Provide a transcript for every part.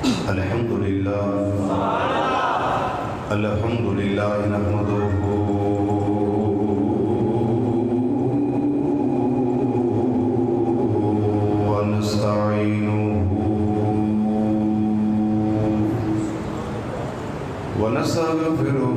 الحمدللہ نحمدہ ونستعینہ ونستغفرہ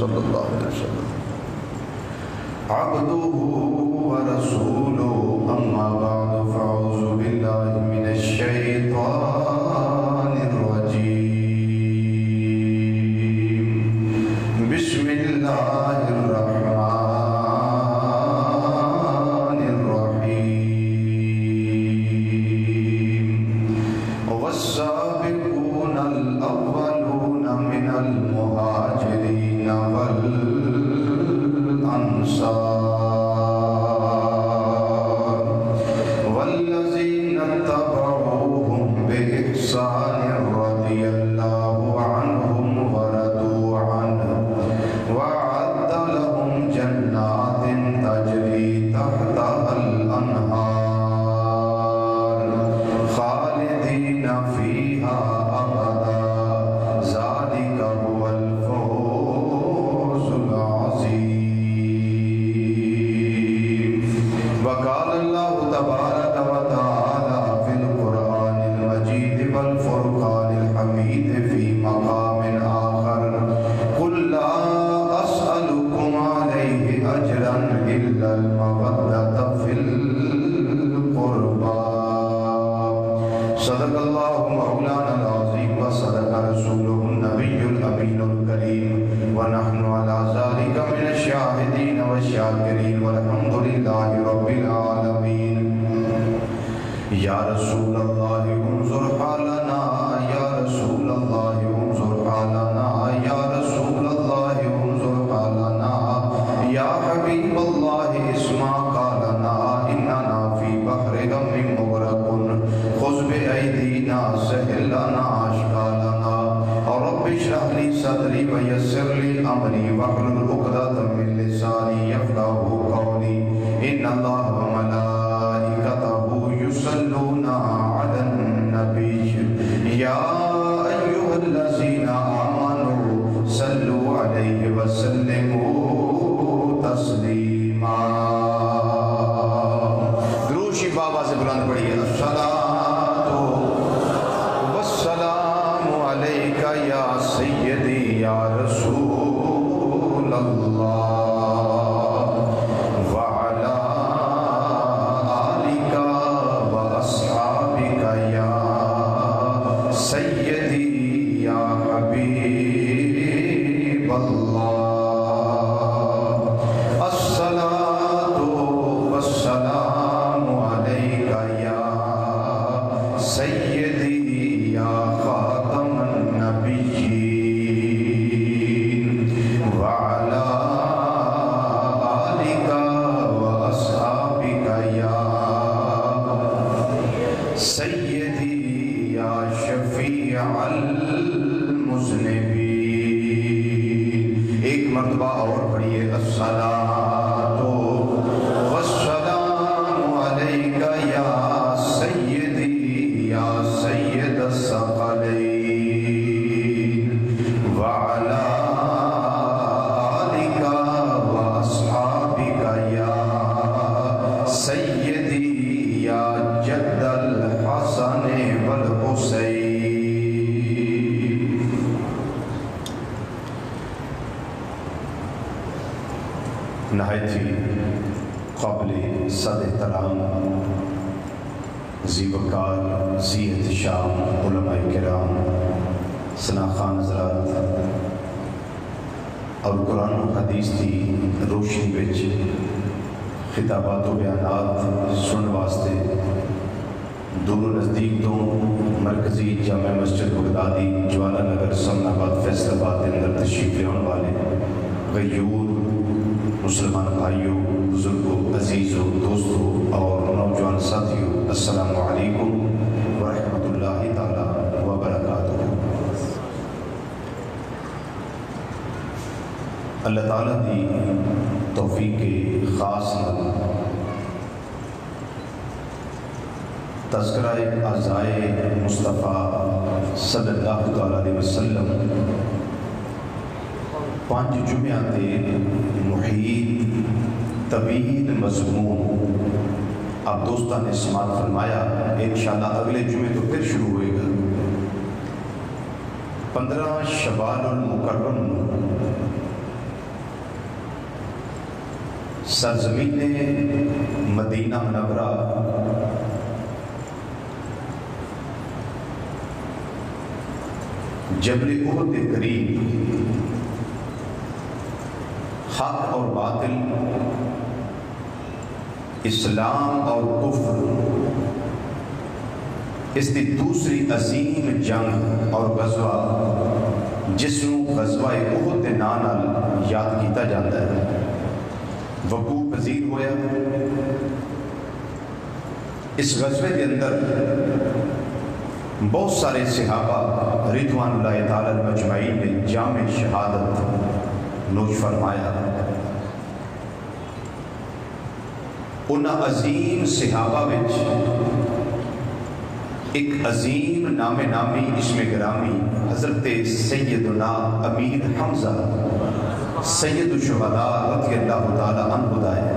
صلی اللہ علیہ وسلم عبدہ ورسولہ اما بعد فاعوذ باللہ من الشیطان الرجیم بسم اللہ الرحمن الرحیم والسابقون الاولون من المہاجرین والأنصار والذين اتبعوهم بإحسان رضي الله عنهم ورضوا عنه وأعد لهم جنات تجري تحتها الأنهار خالدين فيها أبدا ذلك هو الفوز العظيم. وقال الله تبارك وتعالى في القرآن المجيد والفرقان الحميد في مقام آخر قل لا أسألكم عليه أجرا إلا المودة في القربى. صدق الله مولانا العظيم وصدق رسوله النبي الأمين الكريم ونحن على ذلك من الشاهدين والشاكرين والحمد لله رب العالمين. يا رسول الله انظر حالنا يا رسول الله انظر حالنا يا رسول الله انظر حالنا يا حبيب الله اسمع قالنا إننا في بحر غم مغرق خذ بأيدينا سهل لنا أشكالنا رب اشرح لي صدري ويسر لي أمري واحلل عقدة من لساني يفقهوا قولي إن الله وملائكته يصلون على النبي يا أيها الذين آمنوا صلوا عليه وسلموا تسليما. دروشی بابا سے بلند پڑھیے. الصلاۃ والسلام علیک یا سیدی یا رسول اللہ وعلی آلک واصحابک یا سیدی یا حبیب اللہ. الصلاۃ والسلام علیک یا سیدی یا خاتم النبیین وعلی آلک واصحابک یا سیدی یا شفیع المذنبین. ایک مرتبہ اور پڑھیے. الصلاۃ نہایت ہی قابل صد احترام ذی وقار ذی احتشام علماء کرام سناخان حضرات اور قرآن و حدیث کی روشنی وچ خطابات و بیانات سن واسطے دور و نزدیک تو مرکزی جامع مسجد بغدادی جوالا نگر سمن آباد فیصل آباد کے اندر تشریف لے آنے والے غیور مسلمان بھائیوں، بزرگوں، عزیزوں، دوستوں اور نوجوان ساتھیوں، السلام علیکم ورحمۃ اللہ تعالی وبرکاتہ۔ اللہ تعالیٰ دی توفیق کے خاص تذکرہ اعضائے مصطفیٰ صلی اللہ تعالیٰ علیہ وسلم 5 جمعہ تے محیط طویل مضمون آپ دوستان نے سماعت فرمایا، انشاءاللہ اگلے جمعے تو پھر شروع ہوئے گا۔ 15 شوال المکرم سرزمین مدینہ منورہ جبل احد کے قریب حق اور باطل، اسلام اور کفر، اس کی دوسری عظیم جنگ اور غزوہ جس نوں غزوہ احد کے نام نال یاد کیتا جاتا ہے وقوع پذیر ہویا۔ اس غزوے کے اندر بہت سارے صحابہ رضوان اللہ تعالی مجمعین نے جام شہادت نوش فرمایا۔ ان عظیم صحابہ وچ ایک عظیم نام نامی اسم گرامی حضرت سیدنا امیر حمزہ سید الشہداء رضی اللہ تعالی عنہ دا ہے۔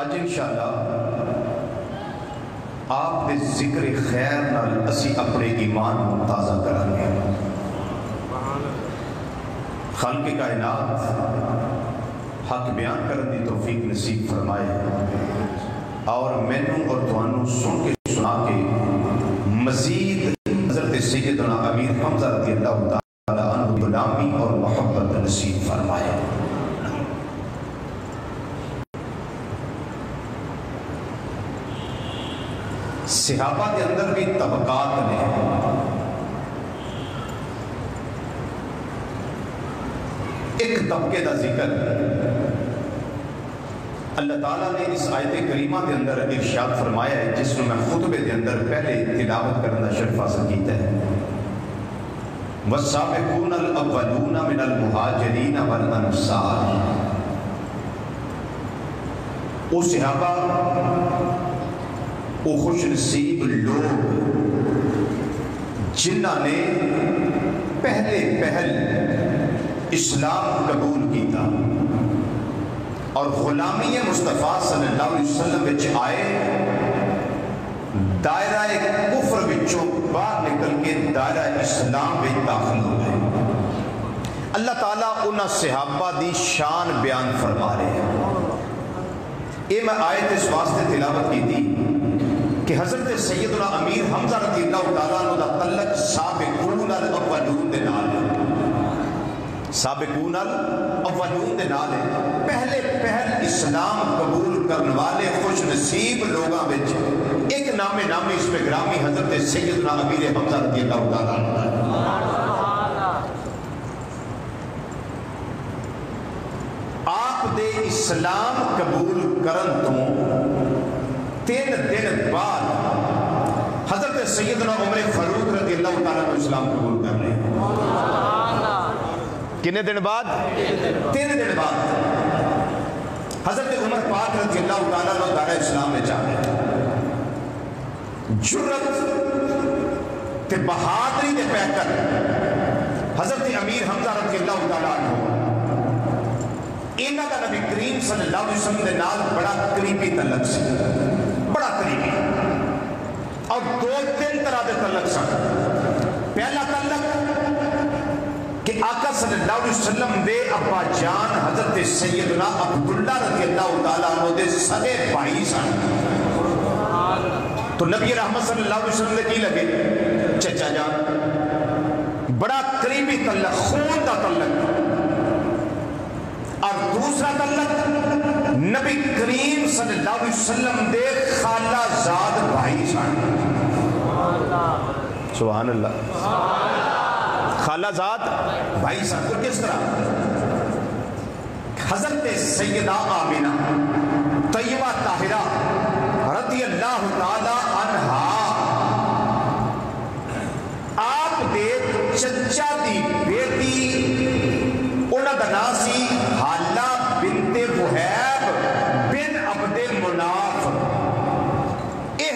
اج انشاءاللہ آپ دے ذکر خیر نال اسی اپنے ایمان تازہ کریں گے۔ خالق کائنات حق بیان کرنے دی توفیق نصیب فرمائے اور مینوں اور تھانوں سن کے سنا کے مزید حضرت سیدنا امیر حمزہ رضی اللہ تعالی عنہ غلامی اور محبت نصیب فرمائے۔ صحابہ کے اندر بھی طبقات نے۔ ایک طبقے کا ذکر اللہ تعالیٰ نے اس آیت کریمہ کے اندر ارشاد فرمایا ہے، جس میں خطبے کے اندر پہلے تلاوت کرنا شرف حاصل کیتا ہے۔ وَالسَّابِقُونَ الْأَوَّلُونَ مِنَ الْمُهَاجِرِينَ وَالْأَنصَارِ، وہ صحابہ، وہ خوش نصیب لوگ جنہاں نے پہل اسلام قبول کیتا اور غلامی مصطفیٰ صلی اللہ علیہ وسلم وچ آئے، دائرہ کفر وچوں باہر نکل کے دائرہ اسلام وچ داخل ہو گئے۔ اللہ تعالیٰ انہاں صحابہ دی شان بیان فرما رہے ہیں۔ یہ میں آیت اس واسطے تلاوت کی تھی کہ حضرت سیدنا امیر حمزہ رضی اللہ تعالیٰ عنہ دا تعلق سابقون الاولون دے نال ہے۔ سابقون الاولون دے نال ہے۔ پہل اسلام قبول کرنے والے خوش نصیب لوگاں وچ ایک نام نامی اس میں گرامی حضرت سیدنا امیر حمزہ رضی اللہ تعالیٰ عنہ ہے۔ آپ دے اسلام قبول کرن تو 3 دن بعد حضرت سیدنا عمر فاروق رضی اللہ تعالیٰ عنہ اسلام قبول کر لیں۔ کتنے دن بعد؟ 3 دن بعد حضرت عمر پاک رضی اللہ تعالیٰ عنہ دار اسلام میں جانے۔ جرت تے بہادری دے پیکر حضرت امیر حمزہ رضی اللہ تعالیٰ عنہ انہاں دا نبی کریم صلی اللہ علیہ وسلم دے نال بڑا قریبی تعلق سی، بڑا قریبی، اور 2-3 طرح دے تعلق سن۔ پہلا تعلق کہ آقا صلی صلی اللہ علیہ وسلم دے ابا جان حضرت سیدنا عبداللہ رضی اللہ تعالیٰ عنہ دے سگے بھائی سن. تو نبی رحمت صلی اللہ علیہ وسلم نے کی لگے چچا جان, بڑا قریبی تعلق, خون کا تعلق. اور دوسرا تعلق نبی کریم صلی اللہ علیہ وسلم دے خالہ زاد بھائی سن. سبحان اللہ. خالہ زاد بھائی سن. تو کس طرح؟ حضرت سیدہ آمینہ طیبہ طاہرہ رضی اللہ تعالی عنہا آپ دے چچا دی بیٹی انہاں دا نام سی حالہ بنت وہیب بن عبد مناف. یہ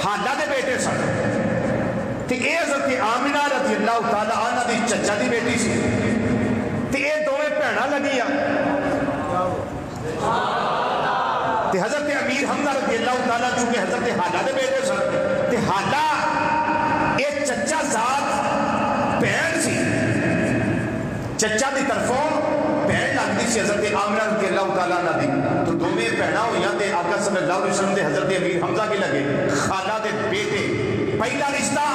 حالہ دے بیٹے سن تے اے حضرت آمینہ رضی اللہ تعالی عنہ دی چچا دی بیٹی سی تے اے دوویں بھیڑاں لگیاں تے حضرت امیر حمزہ رضی اللہ تعالیٰ چونکہ حضرت حالہ دے بیٹے سن تے حالہ ایک چچا ذات بہن سی, چچا دی طرفوں بہن لگتی سی حضرت آمنہ رضی اللہ تعالیٰ عنہ دی. تو دوویں بہناں ہوئیاں تے آقا صلی اللہ علیہ وسلم دے حضرت امیر حمزہ کے لگے خالہ دے بیٹے. پہلا رشتہ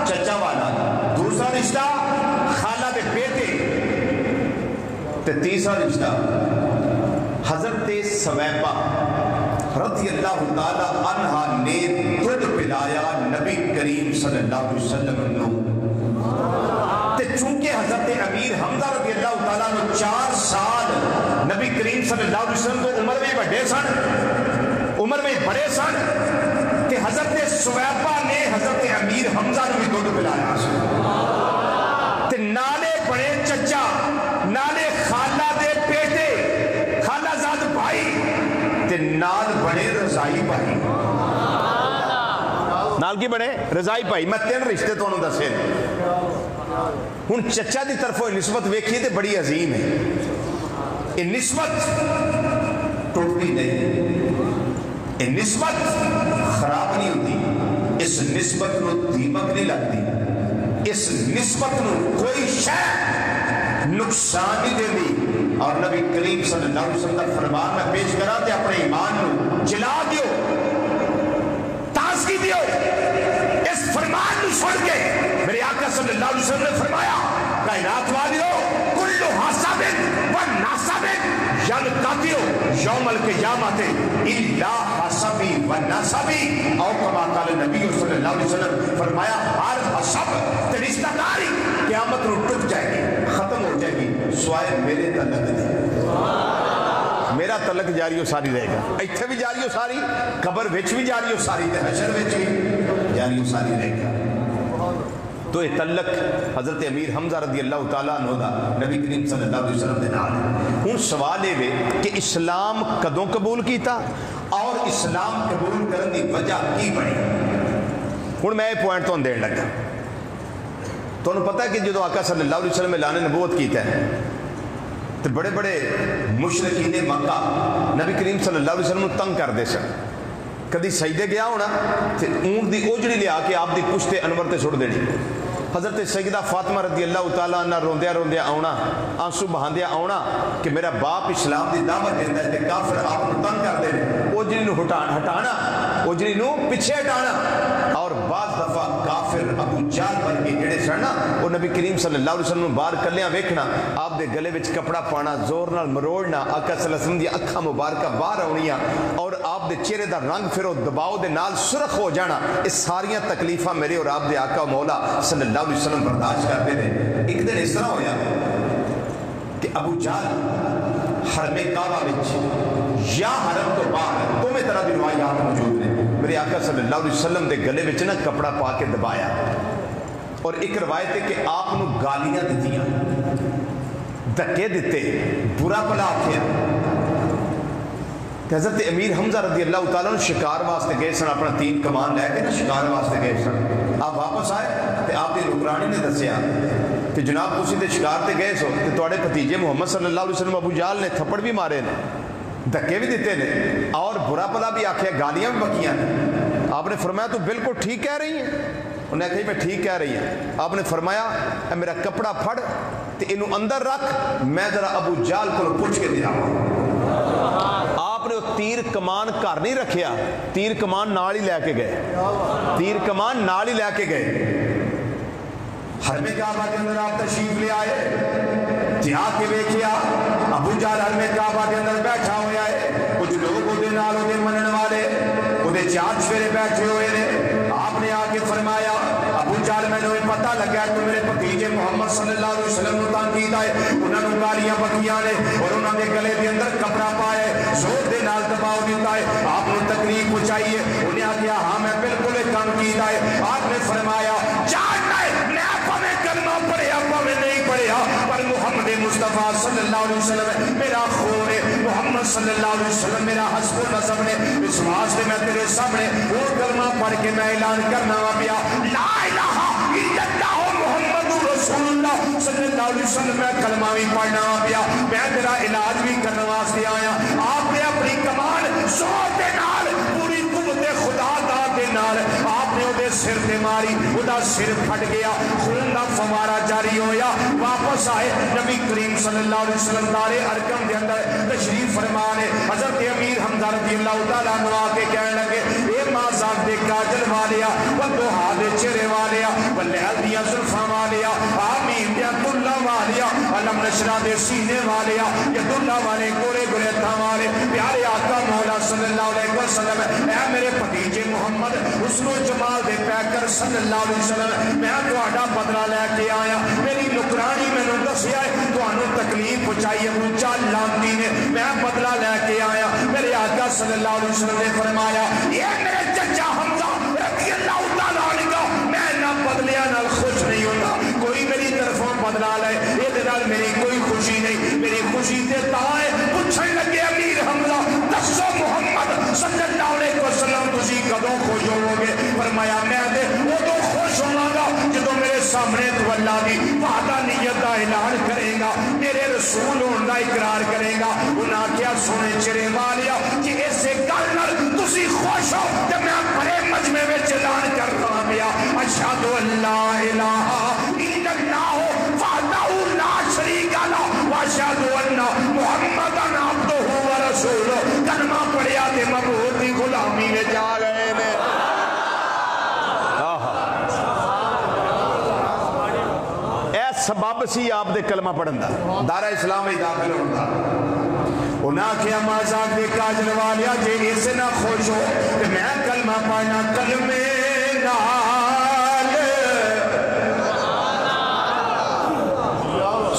چچا والا, دوسرا رشتہ خالہ دے بیٹے, تے تیسرا رشتہ حضرت سویبہ رضی اللہ تعالی عنہا نے دودھ پلایا نبی کریم صلی اللہ علیہ وسلم نو. تے چونکہ حضرت امیر حمزہ رضی اللہ تعالیٰ نے 4 سال نبی کریم صلی اللہ علیہ وسلم کو عمر میں بڑے سن, عمر میں بڑے سن, تے حضرت سویبہ نے حضرت امیر حمزہ نے بھی دودھ پلایا تے نالے بڑے چچا نالے خالہ دے بیٹے خالہ زاد بھائی تے نال بڑے رضائی بھائی. نال کی بڑے رضائی بھائی. میں 3 رشتے تو انہوں دسے. ہن چچا دی طرفوں نسبت ویکھیے تے بڑی عظیم ہے. یہ نسبت ٹوٹتی نہیں, یہ نسبت خراب نہیں ہوتی, اس نسبت نو دیمک نہیں لگتی, اس نسبت نو کوئی شے نقصان نہیں دیتی. اور نبی کریم صلی اللہ علیہ وسلم کا فرمان میں پیش کرا تے اپنے ایمان نو جلا دیو, تازگی دیو. اس فرمان نو سن کے میرے آقا صلی اللہ علیہ وسلم نے فرمایا کائنات والیو کل حسب و نسب یلتقیو یوم القیامت الا حسبی و نسبی او کما قال نبی صلی اللہ علیہ وسلم. فرمایا ہر حسب تے رشتہ داری قیامت نو ٹوٹ جائے گی, ختم ہو جائے گی, سوائے میرے تعلق دے. میرا تعلق جاری و ساری رہے گا, ایتھے بھی جاری و ساری, قبر وچ بھی جاری و ساری, تے حشر وچ بھی جاری و ساری رہے گا. تو یہ تعلق حضرت امیر حمزہ رضی اللہ تعالیٰ عنہ دا نبی کریم صلی اللہ علیہ وسلم دے نال. ہن سوال یہ کہ اسلام کدوں قبول کیتا اور اسلام قبول کرنے دی وجہ کی بنی. ہن میں یہ پوائنٹ تو دین لگا. تو انہوں پتہ ہے کہ جدو آقا صلی اللہ علیہ وسلم اعلان نبوت کیتا ہے تو بڑے بڑے مشرکین مکہ نبی کریم صلی اللہ علیہ وسلم تنگ کر دے سن. کدی سجدے گیا ہونا تے اونٹ دی اوجڑی لیا کے آپ دی پشت انور تے سٹ دینی. حضرت سیدہ فاطمہ رضی اللہ تعالیٰ عنہ روندیا روندیا آنا, آنسو بہاندیا آنا کہ میرا باپ اسلام دی دعوت دیتا ہے تے کافر آپ کو تنگ کر دے, اوجڑی نو ہٹانا, اوجڑی نو پیچھے ہٹانا. اور بعض دفعہ کافر ابو جہل بن کے جڑے سن نا وہ نبی کریم صلی اللہ علیہ وسلم باہر کلیاں ویکھنا, آپ دے گلے وچ کپڑا پانا, زور نال مروڑنا, آقا صلی اللہ علیہ وسلم دی اکھاں مبارکہ باہر آنیاں اور آپ دے چہرے دا رنگ پھر دباؤ دے نال سرخ ہو جانا. اس ساریاں تکلیفاں میرے اور آپ دے آقا مولا صلی اللہ علیہ وسلم برداشت کرتے تھے. ایک دن اس طرح ہویا کہ ابو جہل حرم کعبہ وچ یا حرم تو باہر دونوں طرح دی روایات موجود ہیں, میرے آقا صلی اللہ علیہ وسلم دے گلے وچ نا کپڑا پا کے دبایا. اور ایک روایت ہے کہ آپ نو گالیاں دتیاں, دھکے دیتے, برا بھلا آکھیا. حضرت امیر حمزہ رضی اللہ تعالیٰ نے شکار واسطے گئے سن, اپنا 3 کمان لے کے نا شکار واسطے گئے سن. آپ واپس آئے تو آپ کی نگرانی نے دسیا کہ جناب تسی تے شکار تے گئے سو تے تواڈے بھتیجے محمد صلی اللہ علیہ وسلم ابو جہل نے تھپڑ بھی مارے نے, دھکے بھی دیتے نے, اور برا بھلا بھی آکھیا, گالیاں بھی بکیاں نے. آپ نے فرمایا تو بالکل ٹھیک کہہ رہی ہیں. انہیں کہا میں ٹھیک کہہ رہی ہیں. آپ نے فرمایا اے میرا کپڑا پھڑ تے انہوں اندر رکھ، میں ذرا ابو جہل کو پوچھ کے دیا۔ آپ نے وہ تیر کمان گھر نہیں رکھیا، تیر کمان نال ہی لے کے گئے، تیر کمان نال ہی لے کے گئے۔ حرم کعبہ کے اندر آپ تشریف لے آئے، جا کے دیکھیا ابو جہل حرم کعبہ کے اندر بیٹھا ہوا ہے، کچھ لوگ وہ نال وہ منن والے وہ چار چفیرے بیٹھے ہوئے نے۔ آپ نے آ کے فرمایا ابو جہل میں نے پتہ لگا تو میرے بھتیجے محمد صلی اللہ علیہ وسلم نے تنقید آئے، انہوں نے گالیاں بکیاں نے اور انہوں نے گلے کے اندر کپڑا پایا ہے، زور دے نال دباؤ دیتا ہے، آپ نے تکلیف پہنچائی ہے۔ انہیں آ کیا ہاں میں بالکل تنقید آئے۔ آپ نے فرمایا جاننا ہے میں کلمہ پڑھیا پڑھے نہیں پڑھیا پر محمد مصطفیٰ صلی اللہ علیہ وسلم میرا خون ہے، محمد صلی اللہ علیہ وسلم میرا حسب و نسب نے، اس واسطے میں تیرے سامنے وہ کلمہ پڑھ کے میں اعلان کرنا پیا لا الہ الا اللہ محمد رسول اللہ صلی اللہ علیہ وسلم۔ میں کلمہ بھی پڑھنا پیا، میں تیرا علاج بھی کرنے واسطے آیا۔ آپ نے اپنی کمان زور دے نال پوری قوت خدا دا دے نال آپ نے وہ سر تے ماری، وہ سر پھٹ گیا، خون دا فوارہ جاری ہویا۔ واپس آئے نبی کریم صلی اللہ علیہ وسلم دار ارقم دے اندر تشریف فرمانے، حضرت امیر حمزہ رضی اللہ تعالیٰ عنہ آ کے کہنے لگے اے ماں ذات دے کاجل والیا، وہ دوہا دے چہرے والیا، وہ لہل دیا زلفاں والیا، آمین دیا دلہ والیا، علم نشرہ دے سینے والیا، یہ دلہ والے گورے گورے تھا والے، پیارے آقا مولا صلی اللہ علیہ وسلم، اے میرے بھتیجے محمد حسن و جمال دے پیکر صلی اللہ علیہ وسلم، میں تہاڈا بدلہ لے کے آیا، میری نکرانی میں نے دسیا ہے تہانوں تکلیف پہنچائی ابو جہل لعنتی نے، میں بدلہ لے کے آیا۔ میرے آقا صلی اللہ علیہ وسلم نے فرمایا یہ میرے چچا حمزہ رضی اللہ تعالیٰ عنہ، میں نہ بدلیاں نال خوش نہیں ہوتا، کوئی میری طرفوں بدلہ لے یہ نال میری کوئی خوشی نہیں، میری خوشی تے تاں ہے۔ پوچھنے لگے امیر حمزہ دسو محمد صلی اللہ علیہ وسلم تسی کدوں خوش ہوو گے؟ فرمایا میں دے ادوں خوش ہوواں گا جدوں میرے سامنے تو اللہ دی وحدانیت دا اعلان کرے گا، میرے رسول ہون دا اقرار کرے گا۔ انہاں کیا سونے چرے والیا کہ اسے گل نال تسی خوش ہو تے میں بڑے مجمع وچ اعلان کرنا پیا اشہد ان لا الہ الا اللہ وحدہ لا شریک لہ واشہد ان محمدا عبدہ ورسولہ۔ کلمہ پڑھیا تے مبعوث دی غلامی وچ آ گئے نے۔ سبب سی آپ دے کلمہ پڑھن دا، دارہ اسلام میں داخل ہوتا۔ انہاں کیا مازاق دے کاجل والیا جے اسے نہ خوش ہو کہ میں کلمہ پڑھنا کلمے نال۔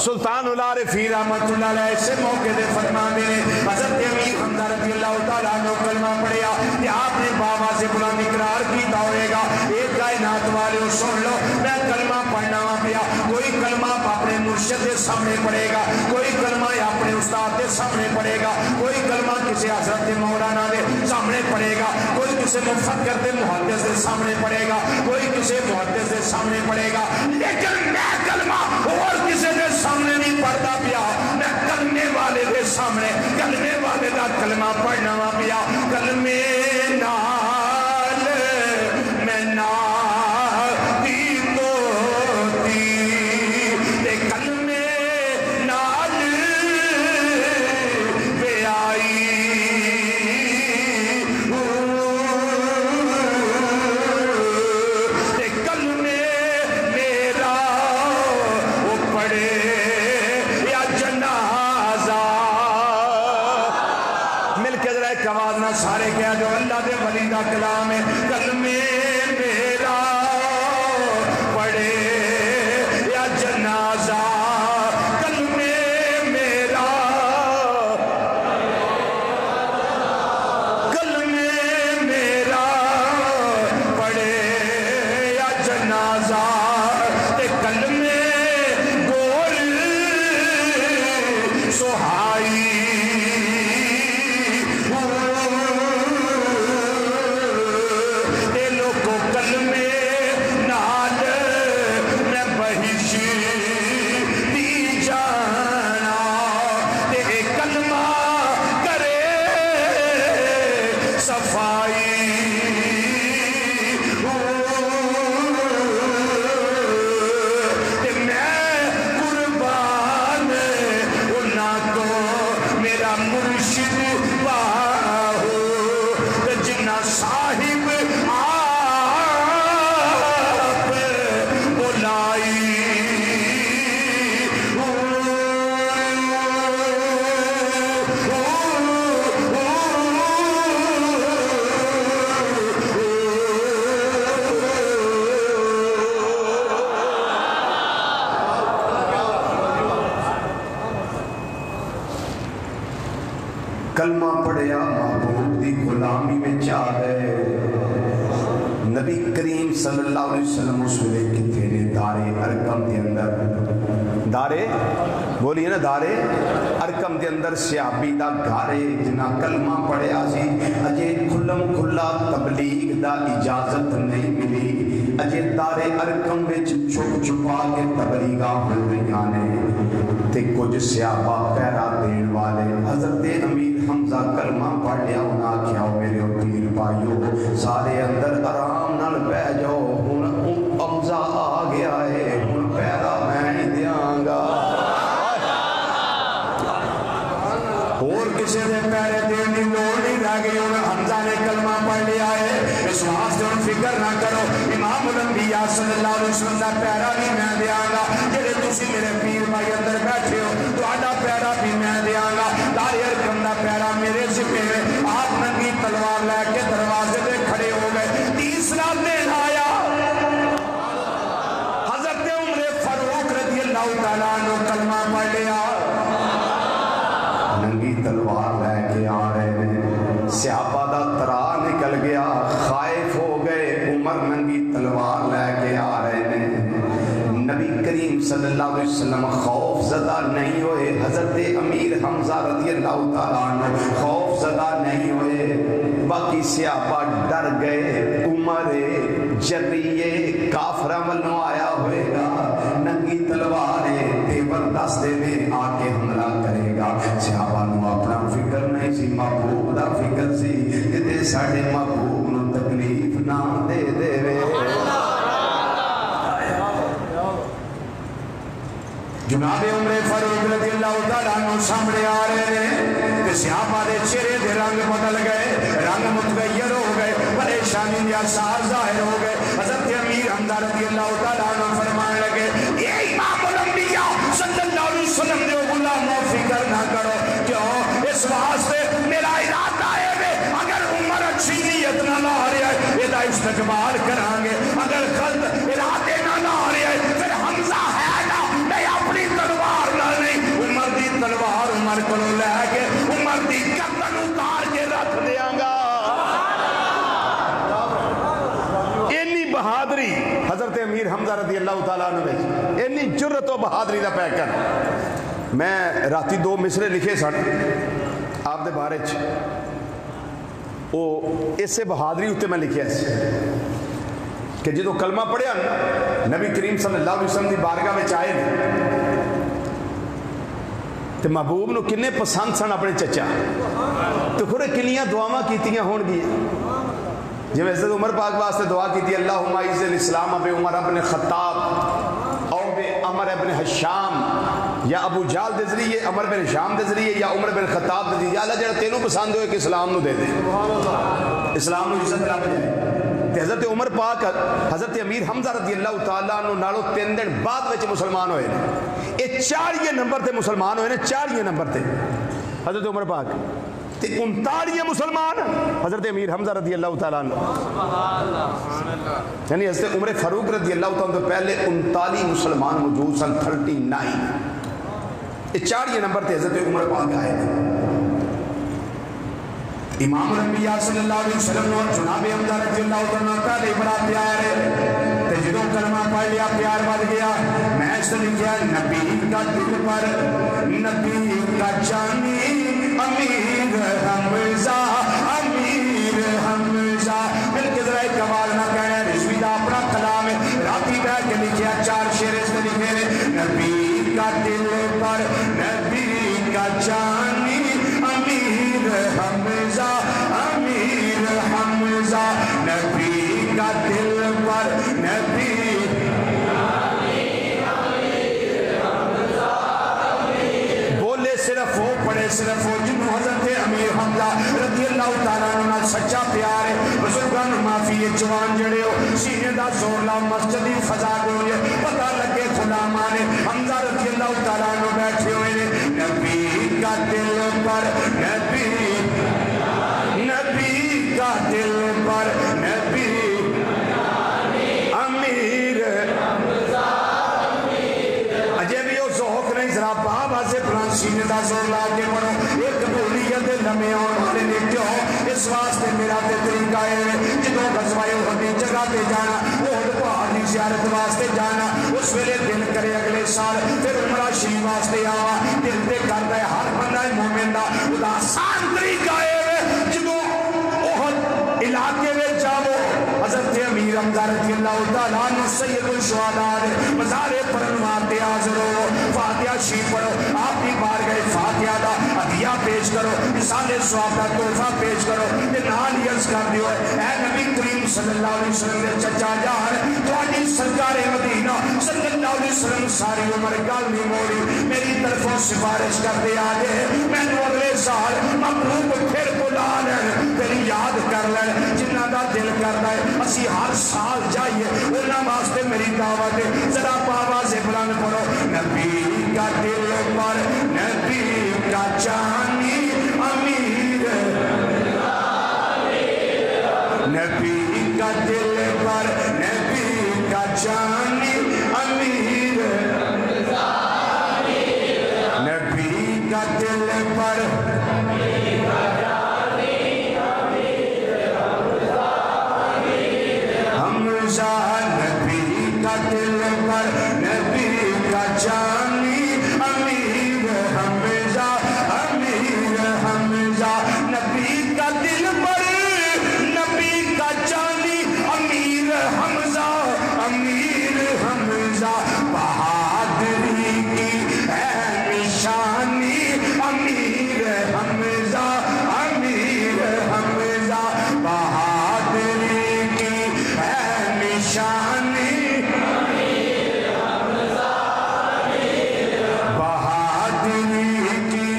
سلطان العارفین رحمت اللہ علیہ سے موقع دے فرمانے نے حضرت امیر حمزہ رضی اللہ تعالیٰ عنہ کلمہ پڑھیا کہ آپ نے بابا سے بلند اقرار کیتا ہوئے گا ایک کائنات والے سن لو میں کلمہ پڑھنا پیا۔ کوئی کلمہ اپنے مرشد کے سامنے پڑھے گا، کوئی کلمہ اپنے استاد کے سامنے پڑھے گا، کوئی کلمہ کسی حضرت مولانا کے سامنے پڑھے گا، کوئی کسی مفکر کے محدث کے سامنے پڑھے گا، کوئی کسی محدث کے سامنے پڑھے گا، لیکن میں کلمہ اور کسی کے سامنے نہیں پڑھتا پیا، میں کلمے والے کے سامنے کلمے والے کا کلمہ پڑھنا پیا۔ کلمے نال میں سارے کیا جو اللہ دے ولی دا کلام ہے کلمے میرا پڑھے یا جنازہ کلمے میرا کلمے میرا پڑھے یا جنازہ تے کلمے گور سہائی مرشد باہو جنا صاحب آپ بلائی کلمہ پڑھیا محبوب دی غلامی میں چاہ گئے نبی کریم صلی اللہ علیہ وسلم اس ویلے کتنے نے دارے ارکم دے اندر دارے بولیے نا دارے ارکم دے اندر صحابی دا گھارے جنا کلمہ پڑھیا سی اجے کھلم کھلا تبلیغ دا اجازت نہیں ملی اجے دارے ارکم وچ چھپ چھپا کے تبلیغاں ہو رہیاں نے تے کچھ صحابہ پیرا دین والے حضرت امیر حمزہ کلمہ پڑھ لیا انہاں کیا میرے پیر بھائیو سارے اندر آرام نال بیٹھ جاؤ ہن حمزہ آ گیا ہے ہن پیرا میں ہی دیاں گا اور کسی نے پیرے دین دی لوڑ نہیں رہ گئی انہاں حمزہ نے کلمہ پڑھ لیا ہے اس واسطے ان فکر نہ کرو امام الانبیاء صلی اللہ علیہ وسلم دا پیرا بھی میں دیاں گا جڑے تسی میرے پیر بھائی اندر بیٹھے ہو تہاڈا پیرا بھی میں دیاں گا دارے ارکم دا پیرا میرے ذمہ ہے آپ ننگی تلوار لے کے دروازے پہ کھڑے ہو گئے تیسرا دن آیا حضرت عمر فاروق رضی اللہ تعالیٰ عنہ کلمہ پڑھ لیا ننگی تلوار لے کے آ رہے ہیں صحابہ دا ترا نکل گیا خائف ہو گئے عمر ننگی تلوار لے کے آ رہے ہیں نبی کریم صلی اللہ علیہ وسلم خوف زدہ نہیں ہوئے حضرت امیر حمزہ رضی اللہ تعالیٰ عنہ خوف زدہ نہیں ہوئے باقی صحابہ ڈر گئے عمر جریے کافرہ ملنو آیا ہوئے گا ننگی تلوار تیور دستے میں آ کے حملہ کرے گا صحابہ نو اپنا فکر نہیں سی محبوب دا فکر سی کہ دے ساڑھے محبوب نو تکلیف نہ دے دے وے جناب عمر فاروق رضی اللہ تعالیٰ عنہ سامنے آ رہے ہیں کہ صحابہ دے چہرے دے رنگ بدل گئے رنگ متغیر ہو گئے پریشانی دے آثار ظاہر ہو گئے حضرت امیر حمزہ رضی اللہ تعالیٰ عنہ فرمانے لگے اے امام الانبیاء صلی اللہ علیہ وسلم دے غلاموں فکر نہ کرو کیوں اس واسطے میرا ارادہ ہے اگر عمر اچھی نیت نہ لا رہا ہے یہ استقبال کریں گے اگر غلط ارادے نہ لا رہا ہے پھر حمزہ ہے تلوار نہ نہیں عمر دی تلوار عمر کو لے کے عمر دی گردن اتار کے رکھ دیاں گا اینی بہادری حضرت امیر حمزہ رضی اللہ تعالیٰ عنہ اینی جرت و بہادری دا پیکر میں راتی دو مصرے لکھے سن آپ دے بارے او اس سے بہادری ہوتے میں لکھے ایسے کہ جدو کلمہ پڑھیا نبی کریم صلی اللہ علیہ وسلم دی بارگاہ میں چاہے تو محبوب نو کنے پسند سن اپنے چچا تو خورے کنیاں دعاواں کیتیاں ہون گی جب حضرت عمر پاک واسطے دعا کی تھی اللہم اعز الاسلام بے عمر ابن خطاب او بے عمر ابن حشام یا ابو جال دے ذریعے عمر بن حشام دے ذریعے یا عمر بن خطاب دے ذریعے اللہ جڑا تینوں پسند ہوئے کہ اسلام نو دے دے اسلام نو عزت رب جائے حضرت عمر پاک حضرت امیر حمزہ رضی اللہ تعالیٰ عنہ نالو 3 دن بعد وچ مسلمان ہوئے یہ 4 نمبر تے مسلمان ہوئے 4 نمبر تے حضرت عمر پاک تے 39 مسلمان حضرت امیر حمزہ رضی اللہ تعالیٰ عنہ یعنی حضرت عمر فاروق رضی اللہ تعالیٰ عنہ پہلے 39 مسلمان موجود سن 39 یہ 4 نمبر تے حضرت عمر پاک آئے تھے امام الانبیاء صلی اللہ علیہ وسلم اور جناب حمزہ رضی اللہ تعالیٰ پہلے بڑا پیار ہے تے جدوں کلمہ پڑھ لیا پیار بڑھ گیا میں اس نے لکھا نبی کا دل پر نبی کا جانی امیر حمزہ مل کے ذرا ایک آواز نہ کہنا رضوی دا اپنا کلام ہے راتی بیٹھ کے لکھیا 4 شعر اس نے لکھے نبی کا دل پر نبی کا جانی امیر حمزہ نبی کا دل پر نبی بولے صرف وہ پڑھے صرف وہ جنہوں حضرت حمزہ رضی اللہ تعالیٰ عنہ سچا پیار ہے بزرگان معافی جوان جڑے ہو سینے دا زور لا مسجد دی فضا گونجے پتہ لگے غلامان حمزہ رضی اللہ تعالیٰ عنہ بیٹھے ہوئے نے نبی کا دل پر نبی کا دل پر نبی امیر اجے بھی وہ ذوق نہیں ذرا بابا سے پران سینے دا زور لا کے پڑھو ایک قبولیت لمحے آن والے نے کیوں اس واسطے میرا تے طریقہ ہے جدوں غزوہ احد دی جگہ تے جانا احد پہاڑ دی زیارت واسطے جانا اس ویلے دل کرے اگلے سال پھر عمرہ شریف واسطے آوا دل تے کردا ہے ہر بندہ مومن دا خدا آسان طریقہ ہے جدوں احد علاقے میں جاؤ حضرت امیر حمزہ رضی اللہ تعالیٰ عنہ سید الشہداء مزار پڑھن واسطے حاضر ہو فاتحہ شریف پڑھو آپ کی بار گئے فاتحہ دا ہدیہ پیش کرو مثال ثواب دا تحفہ پیش کرو کہ نال ہی عرض کر دیو اے نبی کریم صلی اللہ علیہ وسلم دے چچا جان تہاڈی سرکار مدینہ صلی اللہ علیہ وسلم ساری عمر گل نہیں موڑی میری طرفوں سفارش کر دے آجے مینوں اگلے سال محبوب پھر بلا لین تیری یاد کر لین جنہ دا دل کردا ہے اسی ہر سال جائیے انہاں واسطے میری دعوت ہے ذرا آواز بلند پڑھو نبی کا دل پر نبی کا جانی امیر نبی کا دل پر نبی کا جانی امیر نبی کا دل پر حمزہ نبی کا دل پر نبی کا جانی امیر حمزہ امیر حمزہ نبی کا دل پر نبی کا جانی امیر حمزہ امیر حمزہ بہادری کی ہے نشانی امیر حمزہ امیر حمزہ بہادری کی ہے نشانی بہادری کی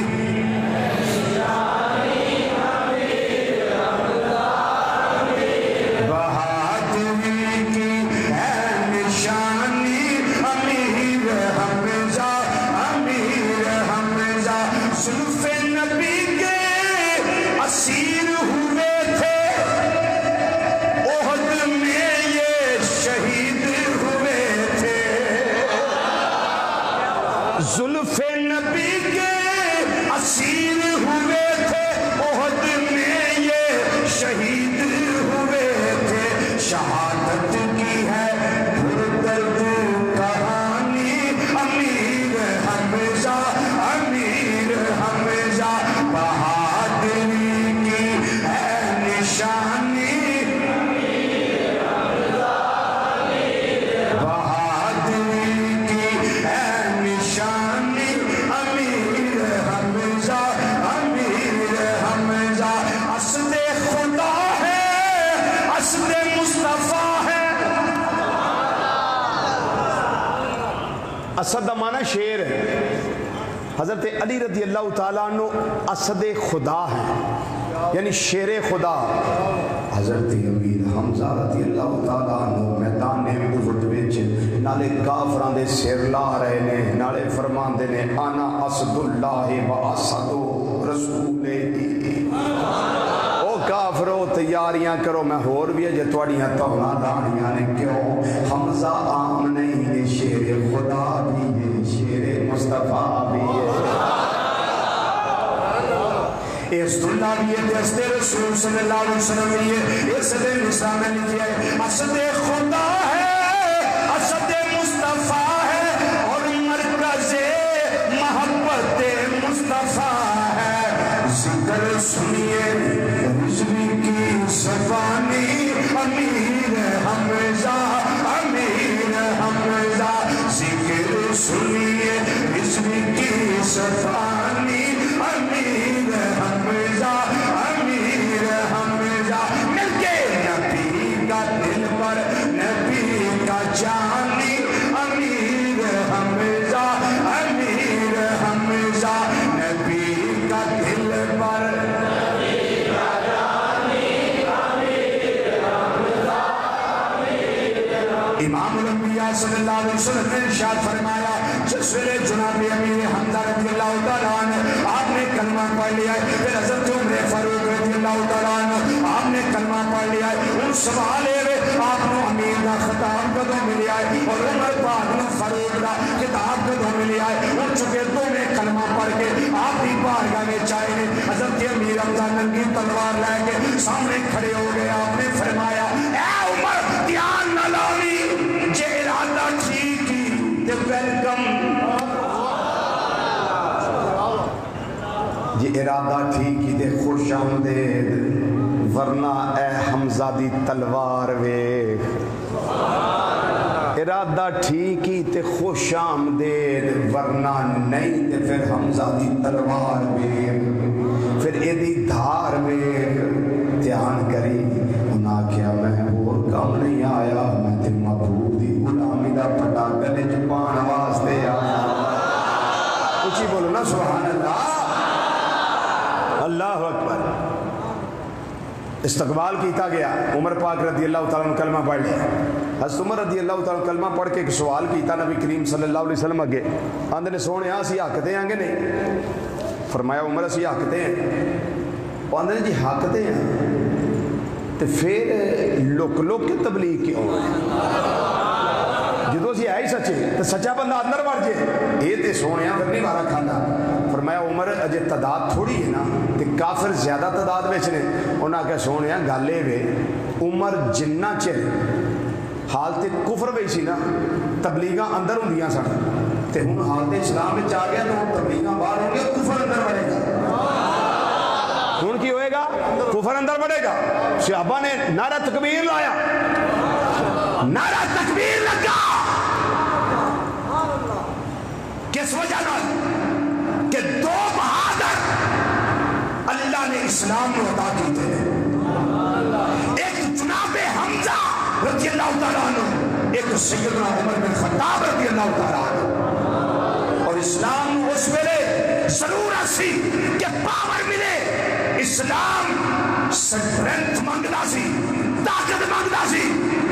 بہادری کی ہے نشانی امیر حمزہ امیر حمزہ زلف نبی کے اسیر ہوئے تھے احد میں یہ شہید ہوئے تھے زلف نبی کے اسیر ہوئے تھے احد میں یہ شہید ہوئے تھے شہادت کی ہے پردرد کہانی امیر حمزہ امیر حمزہ بہادری کی ہے نشانی بہادری کی ہے نشانی امیر حمزہ امیر حمزہ اسد خدا ہے اسد مصطفیٰ ہے اسد کا معنی شیر ہے حضرت علی رضی اللہ تعالیٰ عنہ اسد خدا ہے یعنی شیر خدا حضرت امیر حمزہ رضی اللہ تعالیٰ عنہ میدان احد وچ نالے کافراں دے سر لا رہے نے نالے فرماندے نے انا اسد اللہ و اسد رسولہ او کافرو تیاریاں کرو میں ہور بھی اجے تواڈیاں توڑاں دانیاں نے کیوں حمزہ عام نہیں ہے شیر خدا بھی ہے شیر مصطفیٰ بھی ہے اس اللہ بھی ہے دست رسول صلی اللہ علیہ وسلم بھی ہے اس دے نساء میں لکھیا ہے اسد خدا ہے اسد مصطفیٰ ہے اور مرکز محبت مصطفیٰ ہے ذکر سنیے رضوی کی زبانی امیر حمزہ امیر حمزہ ذکر سنیے رضوی کی زبانی امیر حمزہ امیر حمزہ مل کے نبی کا دل پر نبی کا جانی امیر حمزہ امیر حمزہ نبی کا دل پر جس ویلے جناب امیر حمزہ رضی اللہ تعالیٰ عنہ آپ نے کلمہ پڑھ لیا ہے، پھر حضرت عمر فاروق رضی اللہ تعالیٰ عنہ آپ نے کلمہ پڑھ لیا ہے، ان سوالے میں آپ نے امیر کا خطاب کدوں ملیا ہے اور عمر پاک نے فاروق کا خطاب کدوں ملیا ہے، ان چکے دو میں کلمہ پڑھ کے آپ کی بارگاہ میں چاہے نے حضرت امیر حمزہ ننگی تلوار لے کے سامنے کھڑے ہو گئے، آپ نے فرمایا اے عمر دھیان نہ لاوی جے ارادہ ٹھیک ہی تے ویلکم، یہ ارادہ ٹھیک ہی تے خوش آمدید، ورنہ اے حمزہ دی تلوار ویکھ، ارادہ ٹھیک ہی تے خوش آمدید، ورنہ نہیں تے پھر حمزہ دی تلوار ویکھ، پھر ایدی دھار ویکھ، دھیان کری انہاں کیا میں اور کام نہیں آیا، میں تے محبوب دی غلامی دا پٹا گلے چ پان واسطے آیا، اچھی بولو نا سبحان اللہ، اللہ اکبر۔ استقبال کیتا گیا، عمر پاک رضی اللہ تعالیٰ عنہ کلمہ پڑھ لیا، حضرت عمر رضی اللہ تعالیٰ عنہ کلمہ پڑھ کے ایک سوال کیتا نبی کریم صلی اللہ علیہ وسلم اگے، آندے نے سونے اسی حق تے ہیں کہ نہیں؟ فرمایا عمر اسی حق تے ہیں، آندے نے جی حق تے ہیں تے پھر لک لک کے تبلیغ کیوں ہے؟ جدو سی ہے ہی سچے تو سچا بندہ اندر بڑھ جائے، یہ تے سونے پھر نہیں مارا کھانا۔ فرمایا عمر اجے تعداد تھوڑی ہے نا تے کافر زیادہ تعداد وچ نے، انہاں کہ سونے گالے وے عمر جنہ چر حالت کفر وی سی نا تبلیغاں اندر ہوندیاں سن، تے ہن حالت اسلام وچ آ گیا تو تبلیغاں باہر ہوں گے، کفر اندر بڑھے گا، ہن کی ہوئے گا؟ کفر اندر بڑھے گا۔ صحابہ نے نعرہ تکبیر لایا، نعرہ تکبیر لگا، کس وجہ نال کہ دو بہادر اللہ نے اسلام کو عطا کیتے ہیں، ایک جناب حمزہ رضی اللہ تعالیٰ عنہ، ایک سیدنا عمر بن خطاب رضی اللہ تعالیٰ عنہ، اور اسلام اس ویلے ضرورت سی کہ پاور ملے، اسلام سٹرنتھ مانگدا سی، طاقت مانگدا سی،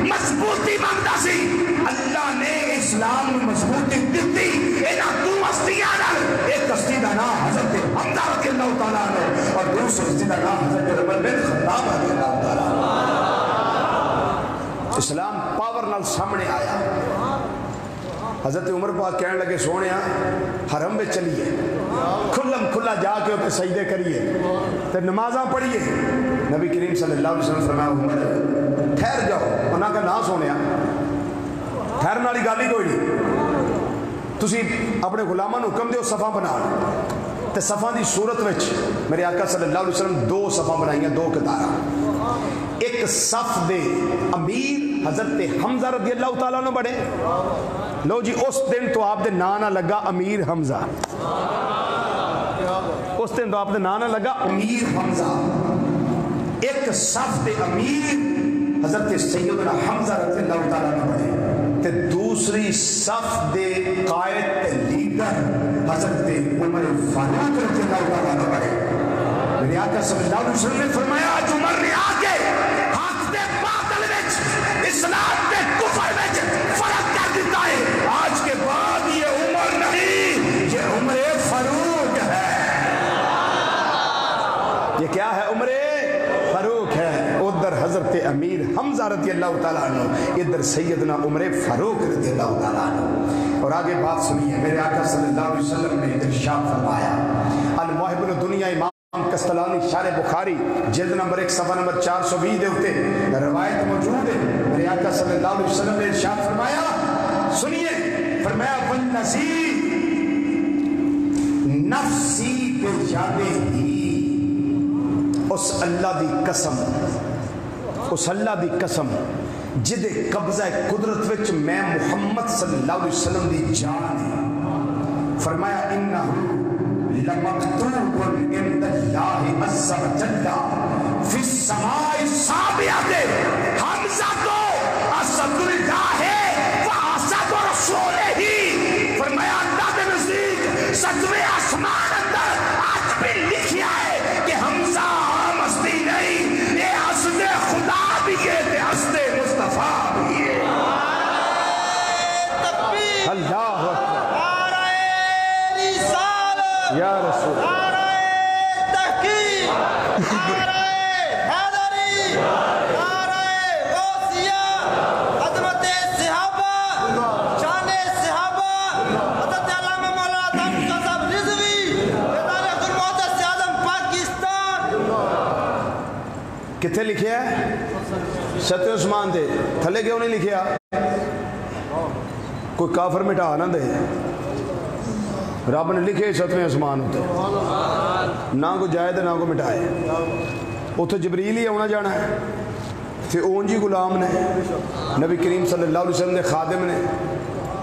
مضبوطی مانگدا سی، اللہ نے اسلام میں مضبوطی دیتی، اینا دو ہستیاں نال، ایک ہستی دا نام حضرت حمزہ رضی اللہ تعالیٰ عنہ اور دوسری ہستی دا نام حضرت عمر بن خطاب رضی اللہ تعالیٰ عنہ۔ اسلام پاور نال سامنے آیا، حضرت عمر پاک کہنے لگے سونے حرم میں چلیے، کھلم کھلا جا کے ہوتے سجدے کریے تے نمازاں پڑھیے، نبی کریم صلی اللہ علیہ وسلم فرمایا عمر ٹھہر جاؤ، انہاں کا نہ سونے ٹھہرن والی گل ہی کوئی نہیں، تسی اپنے غلاماں نوں حکم دیو صفاں بنا تے صفاں دی صورت وچ میرے آقا صلی اللہ علیہ وسلم دو صفاں بنائیاں، دو قطاراں، ایک صف دے امیر حضرت حمزہ رضی اللہ تعالیٰ عنہ بڑے، لو جی اس دن تو آپ دے نانا لگا امیر حمزہ، اس دن تو آپ دے نانا لگا امیر حمزہ، ایک صف دے امیر حضرت سیدنا حمزہ رضی اللہ تعالیٰ عنہ بڑے، تے دوسری صف دے قائد تے لیڈر حضرت عمر فاروق رضی اللہ تعالیٰ عنہ بڑے۔ میرے آقا صلی اللہ علیہ وسلم نے فرمایا آج عمر نے آگے حق دے باطل وچ، اسلام دے کفر وچ فرق کر دیتا ہے، آج کے بعد یہ عمر نہیں، یہ عمر فاروق ہے، یہ کیا ہے؟ عمر فاروق ہے۔ ادھر حضرت امیر حمزہ رضی اللہ تعالیٰ عنہ، ادھر سیدنا عمر فاروق رضی اللہ تعالیٰ عنہ۔ اور آگے بات سنیے، میرے آقا صلی اللہ علیہ وسلم نے ارشاد فرمایا، المحب الدنیا امام کستلانی شارح بخاری جلد نمبر 1 صفحہ نمبر 420 دے ہوتے روایت موجود ہے، میرے آقا صلی اللہ علیہ وسلم نے ارشاد فرمایا، سنیے، فرمایا والنزی نفسی بیادے ہی، اس اللہ دی قسم، اس اللہ دی قسم جدے قبضہ قدرت وچ میں محمد صلی اللہ علیہ وسلم دی جان ہے، فرمایا انہو لمکتوب عند اللہ عز و جل فی السماء السابعۃ، حمزہ تو اسد اللہ ہے و اسد رسول ہی، فرمایا اللہ کے نزدیک ساتویں آسمان اندر آج بھی لکھیا ہے کہ حمزہ عام ہستی نہیں، یہ حسد خدا بھی ہے تے حسد مصطفیٰ بھی ہے۔ اللہ اکبر، کتنے لکھیا ہے؟ ستے عثمان دے تھلے کیوں نہیں لکھیا؟ کوئی کافر مٹا نہ دے، رب نے لکھے ستویں عثمان ہوتے، نہ کو جائے تو نہ کو مٹائے، اتنے جبریل ہی آنا جانا ہے، تے اون جی غلام نے نبی کریم صلی اللہ علیہ وسلم دے خادم نے،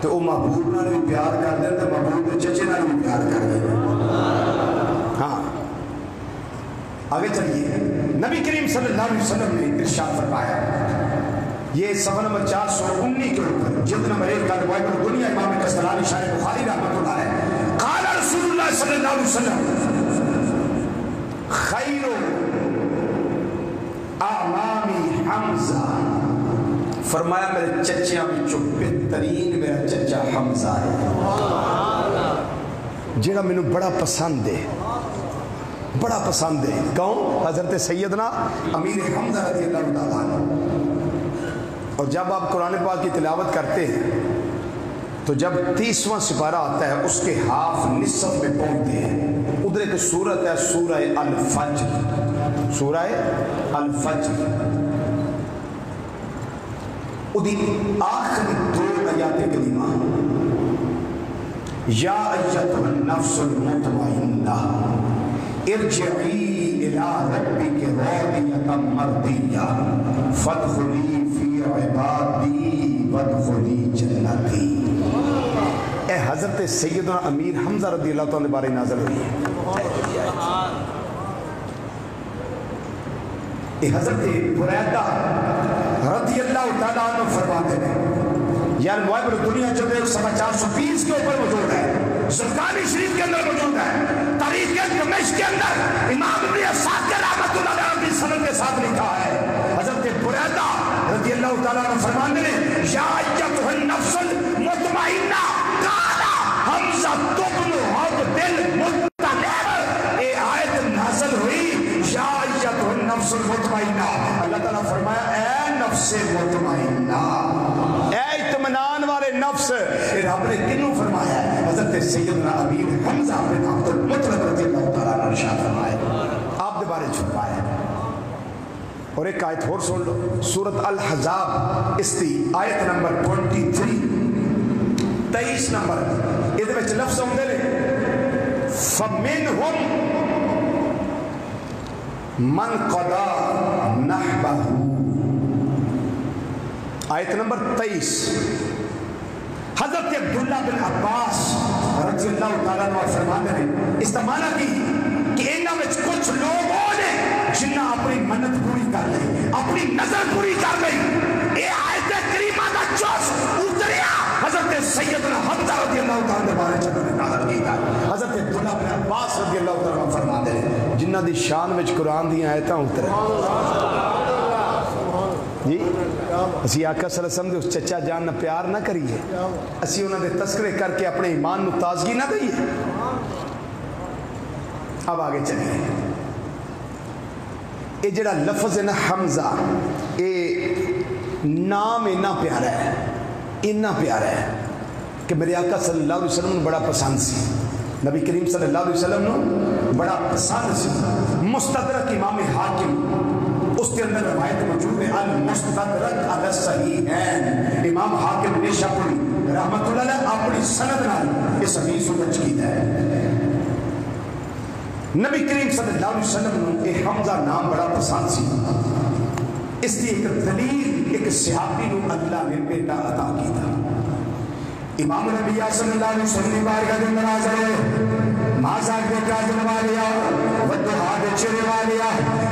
تو وہ محبوب نال بھی پیار کر دیں تو محبوب کے چچے نال بھی پیار کر دیں۔ ہاں آگے چلیے، نبی کریم صلی اللہ علیہ وسلم نے ارشاد فرمایا، یہ صفحہ نمبر 419 کے اوپر جلد نمبر 1 کا روایت الدنیا امام قسطلانی شارح بخاری رحمۃ اللہ علیہ، قال رسول اللہ صلی اللہ علیہ وسلم خیر اعمامی حمزہ، فرمایا میرے چچیاں بچوں بہترین میرا چچا حمزہ ہے، جڑا مینو بڑا پسند ہے، بڑا پسند ہے۔ کون؟ حضرت سیدنا امیر حمزہ رضی اللہ تعالیٰ عنہ۔ اور جب آپ قرآن پاک کی تلاوت کرتے ہیں تو جب 30واں سپارہ آتا ہے اس کے ہاف نصف میں پہنچتے ہیں، ادھر ایک سورت ہے سورہ الفجر، سورہ الفجر، ادھی آخری 2 آیات کریمہ، یا ایتھا النفس المطمئنہ ارجعی الی ربک راضیۃ مرضیہ فادخلی فی عبادی وادخلی جنتی۔ اے حضرت سیدنا امیر حمزہ رضی اللہ تعالیٰ بارے نازل ہوئی ہے۔ اے حضرت بریدہ رضی اللہ تعالیٰ عنہ فرماتے ہیں، یار معابر دنیا جو ہے 420 کے اوپر موجود ہے، زرقانی شریف کے اندر موجود ہے، تاریخ دمشق کے اندر امام ابن اسحاق رحمۃ اللہ علیہ کی سند کے ساتھ لکھا ہے، حضرت بریدہ رضی اللہ تعالیٰ عنہ فرماتے ہیں، یا ایتھا النفس المطمئنہ قال حمزہ بن عبد المطلب، اے آیت نازل ہوئی یا ایتھا النفس المطمئنہ، اللہ تعالیٰ فرمایا اے نفس مطمئنہ، اے اطمینان والے نفس، رب نے کنوں فرمایا ہے؟ حضرت سیدنا امیر حمزہ بن عبد المطلب رضی اللہ تعالیٰ عنہ ارشاد فرمایا، آپ دے بارے چھپایا۔ اور ایک آیت اور سن لو، سورۃ الحزاب، اس دی آیت نمبر 23 نمبر، یہ وچ لفظ ہوندے نے فَمِنْهُمْ مَنْ قَضَى نَحْبَهُ، آیت نمبر 23۔ حضرت عبداللہ بن عباس رضی اللہ تعالیٰ عنہ فرماتے ہیں، اس معنی کی کہ انہاں وچ کچھ لوگ ہونے جنہاں اپنی منت پوری کر لئی، اپنی نظر پوری کر لئی، اے آیت کریمہ دا جوش اتریا حضرت سیدنا حمزہ رضی اللہ تعالیٰ عنہ بارے چکر نازل کیتا۔ حضرت عبداللہ بن عباس رضی اللہ تعالیٰ عنہ فرماتے ہیں، جنہاں دی شان وچ قرآن دی آیتاں اترے، جی اسی آقا صلی اللہ علیہ وسلم دے اس چچا جان نہ پیار نہ کریے، اسی انہوں نے تذکرے کر کے اپنے ایمان نو تازگی نہ دئیے۔ اب آگے چلیے، یہ جڑا لفظ ہے نا حمزہ، یہ نام اتنا پیارا ہے، اتنا پیارا ہے کہ میرے آقا صلی اللہ علیہ وسلم نے بڑا پسند سی، نبی کریم صلی اللہ علیہ وسلم نے بڑا پسند سی۔ مستدرک امام حاکم، اس کے اندر روایت موجود ہے، المستدرک علی الصحیحین، امام حاکم نیشاپوری رحمۃ اللہ علیہ اپنی سند نال اس حدیث کو درج کیتا ہے۔ نبی کریم صلی اللہ علیہ وسلم نے یہ حمزہ نام بڑا پسند سی، اس کی ایک دلیل ایک صحابی نو اللہ نے بیٹا عطا کیتا۔ امام نبی صلی اللہ علیہ وسلم بارگاہ دے اندر حاضر ہے، مازا کے کاجل والیا، ودہا دے چرے والیا،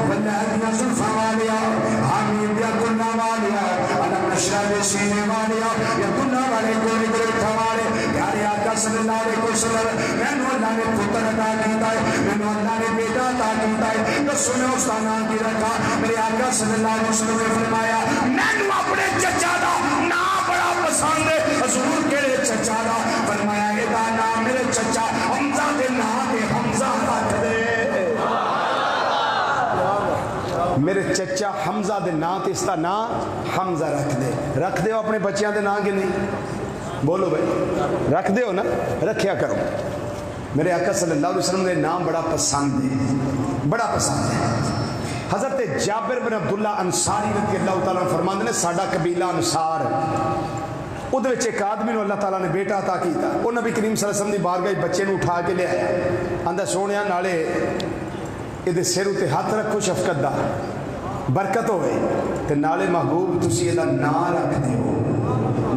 واللہدیاں زلفا والیا، حامیم یا کنہ والیا، علم نشرہ دے سینے والیا، یا کنہ والے کوئی گریٹھا والے، پیارے آقا صلی اللہ علیہ وسلم، میں نو اللہ نے پتر عطا کیتا ہے، میں نو اللہ نے بیٹا عطا کیتا ہے، تو سنے اس کا نام کی رکھا، میرے آقا صلی اللہ علیہ وسلم نے فرمایا، میں نو اپنے چچا دا نام بڑا پسند ہے، حضور کیڑے چچا دا؟ فرمایا اے دا نام میرے چچا حمزہ دے نام دے حمزہ رکھ دے۔ میرے چچا حمزہ دے نا تے اس دا نا حمزہ رکھ دے ہو اپنے بچیاں دے نا کہ نہیں؟ بولو بھائی رکھ دے ہو نا، رکھیا کرو۔ میرے آقا صلی اللہ علیہ وسلم نے نام بڑا پسند ہے، بڑا پسند ہے۔ حضرت جابر بن عبداللہ انصاری رضی اللہ تعالیٰ فرماندے نے ساڈا قبیلہ انصار، وہ ایک آدمی نو اللہ تعالیٰ نے بیٹا عطا کیتا، وہ نبی کریم صلی اللہ علیہ وسلم دی بارگاہ بچے نو اٹھا کے لے آیا، آندا سونیا نالے یہ سر تے ہاتھ رکھو شفقت دا برکت ہوئے تے نالے محبوب تسی یہ نام رکھ دیو۔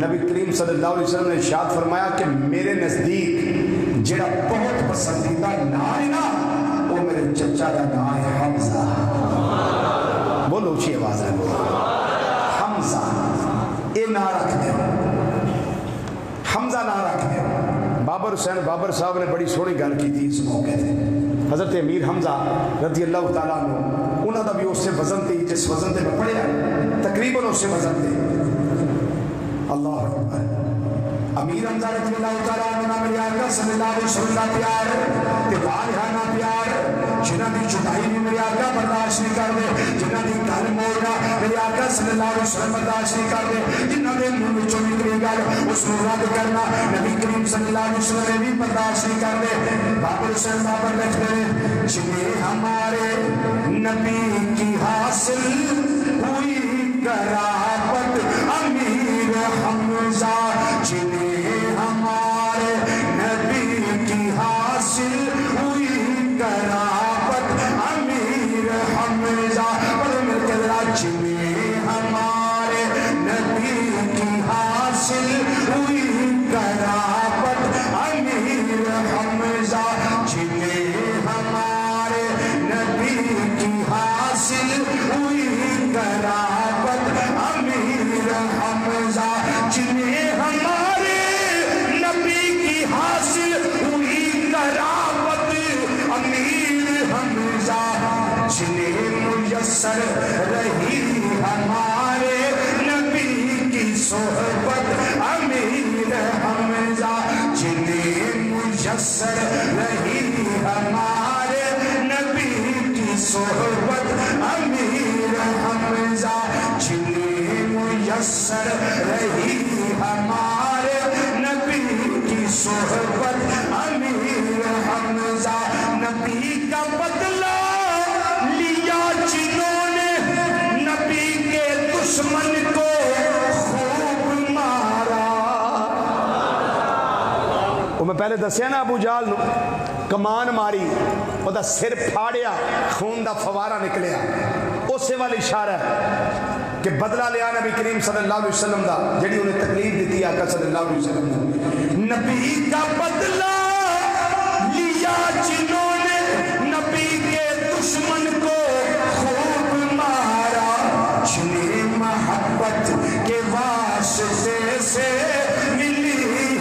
نبی کریم صلی اللہ علیہ وسلم نے ارشاد فرمایا کہ میرے نزدیک جڑا بہت پسندیدہ نام ہے نا وہ میرے چچا کا نام ہے حمزہ۔ بولو اچھی آواز ہے، حمزہ یہ نام رکھ دیو، حمزہ نام رکھ دیو۔ بابر حسین بابر صاحب نے بڑی سونی گل کی تھی اس موقع تے، حضرت امیر حمزہ رضی اللہ تعالیٰ عنہ انہوں دا بھی اس سے وزن تھی جس وزن تے میں پڑھیا تقریباً اس سے وزن تھی۔ اللہ اکبر۔ امیر حمزہ رضی اللہ تعالیٰ عنہ میرے آقا صلی اللہ علیہ وسلم کا پیار تے والہانہ پیار، جنہاں دی جدائی بھی میرے آقا برداشت نہیں کر دے، جنہاں دی گل موڑنا میرے آقا صلی اللہ علیہ وسلم برداشت نہیں کر دے، جنہاں دے منہ وچوں نکلی گل اس کو رد کرنا نبی کریم صلی اللہ علیہ وسلم نے بھی برداشت نہیں کر دے۔ بابر حسین بابر لکھتے ہیں جنہیں ہمارے نبی کی حاصل ہوئی قرابت امیر حمزہ، جنہیں ہمارے نبی کی حاصل ہوئی قرابت امیر حمزہ، اور مل کے ذرا جنہیں ہمارے نبی کی حاصل ہوئی قرابت امیر حمزہ، جنہیں ہمارے نبی کی حاصل ہوئی قرابت امیر حمزہ، جنہیں ہمارے نبی کی حاصل ہوئی قرابت امیر حمزہ، جنہیں میسر رہی ہمارے نبی کی صحبت امیر حمزہ، جنہیں میسر رہی ہمارے نبی کی صحبت امیر حمزہ، جنہیں میسر رہی ہمارے نبی کی صحبت امیر حمزہ، نبی کا بدلہ لیا جنہوں نے نبی کے دشمن کو خوب مارا۔ وہ میں پہلے دسیا نا ابو جہل نو کمان ماری وہ دا سر پھاڑیا خون دا فوارہ نکلیا، اسے والی اشارہ ہے کہ بدلہ لیا نبی کریم صلی اللہ علیہ وسلم دا جڑی انہیں تکلیف دیتی آقا صلی اللہ علیہ وسلم نے۔ نبی کا بدلہ لیا جنہوں نے نبی کے دشمن کو خوب مارا، جنہیں محبت کے واسطے سے ملی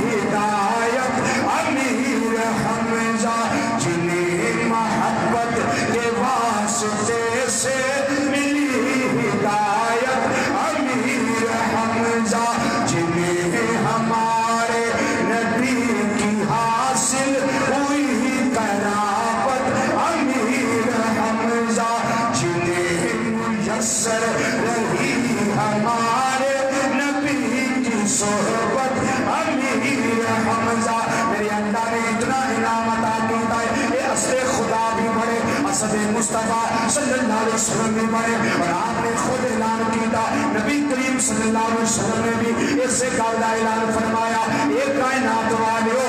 ہدایت امیر حمزہ، جنہیں محبت کے واسطے سے ملی ہدایت امیر حمزہ، جنہیں ہمارے نبی کی حاصل ہوئی قرابت امیر حمزہ، جنہیں میسر رہی ہمارے نبی کی صحبت امیر حمزہ۔ میرے اللہ نے اتنا انعام عطا کیتا ہے، یہ اصل خدا بھی بڑے، اسد مصطفیٰ صلی اللہ علیہ وسلم بھی بڑے، اور آپ نے خود اعلان کیتا، نبی کریم صلی اللہ علیہ وسلم نے بھی اس سے قابل اعلان فرمایا، ایک کائنات والیو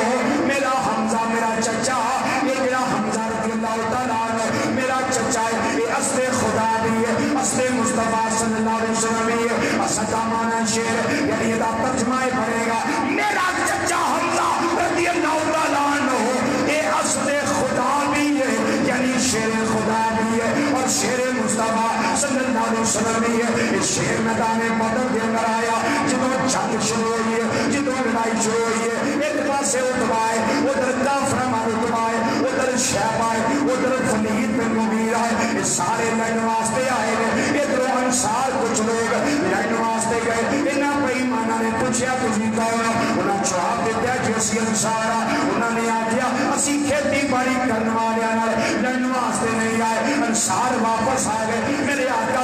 میرا حمزہ میرا چچا، یہ میرا حمزہ رضی اللہ تعالیٰ عنہ میرا چچا ہے، یہ اصل خدا بھی ہے، اصل مصطفیٰ صلی اللہ علیہ وسلم بھی ہے۔ اسد کا معنی شیر یعنی یہ ترجمہ پڑے گا میرا چچا حمزہ رضی اللہ تعالیٰ عنہ یہ اصل خدا بھی ہے، یعنی شیر خدا بھی ہے اور شیر مصطفیٰ صلی اللہ علیہ وسلم بھی ہے۔ اس شیر میدان بدر کے اندر آیا جدوں جنگ شروع ہوئی ہے، جدوں لڑائی شروع ہوئی ہے، ایک پاسے اتبا ہے، ادھر کافر مار اتبا ہے، ادھر شیبہ ہے، ادھر ولید بن مغیرہ ہے، یہ سارے لڑنے واسطے آئے ہیں۔ ادھر انصار کچھ لوگ لڑنے واسطے گئے، انہاں بے ایماناں نے پوچھا تسی کون ہو؟ انہاں جواب دتا کہ اسی انصار ہاں۔ انہاں نے آکھیا اسی کھیتی باڑی کرنے والے نال لڑنے واسطے نہیں آئے۔ انصار واپس آ گئے، میرے آقا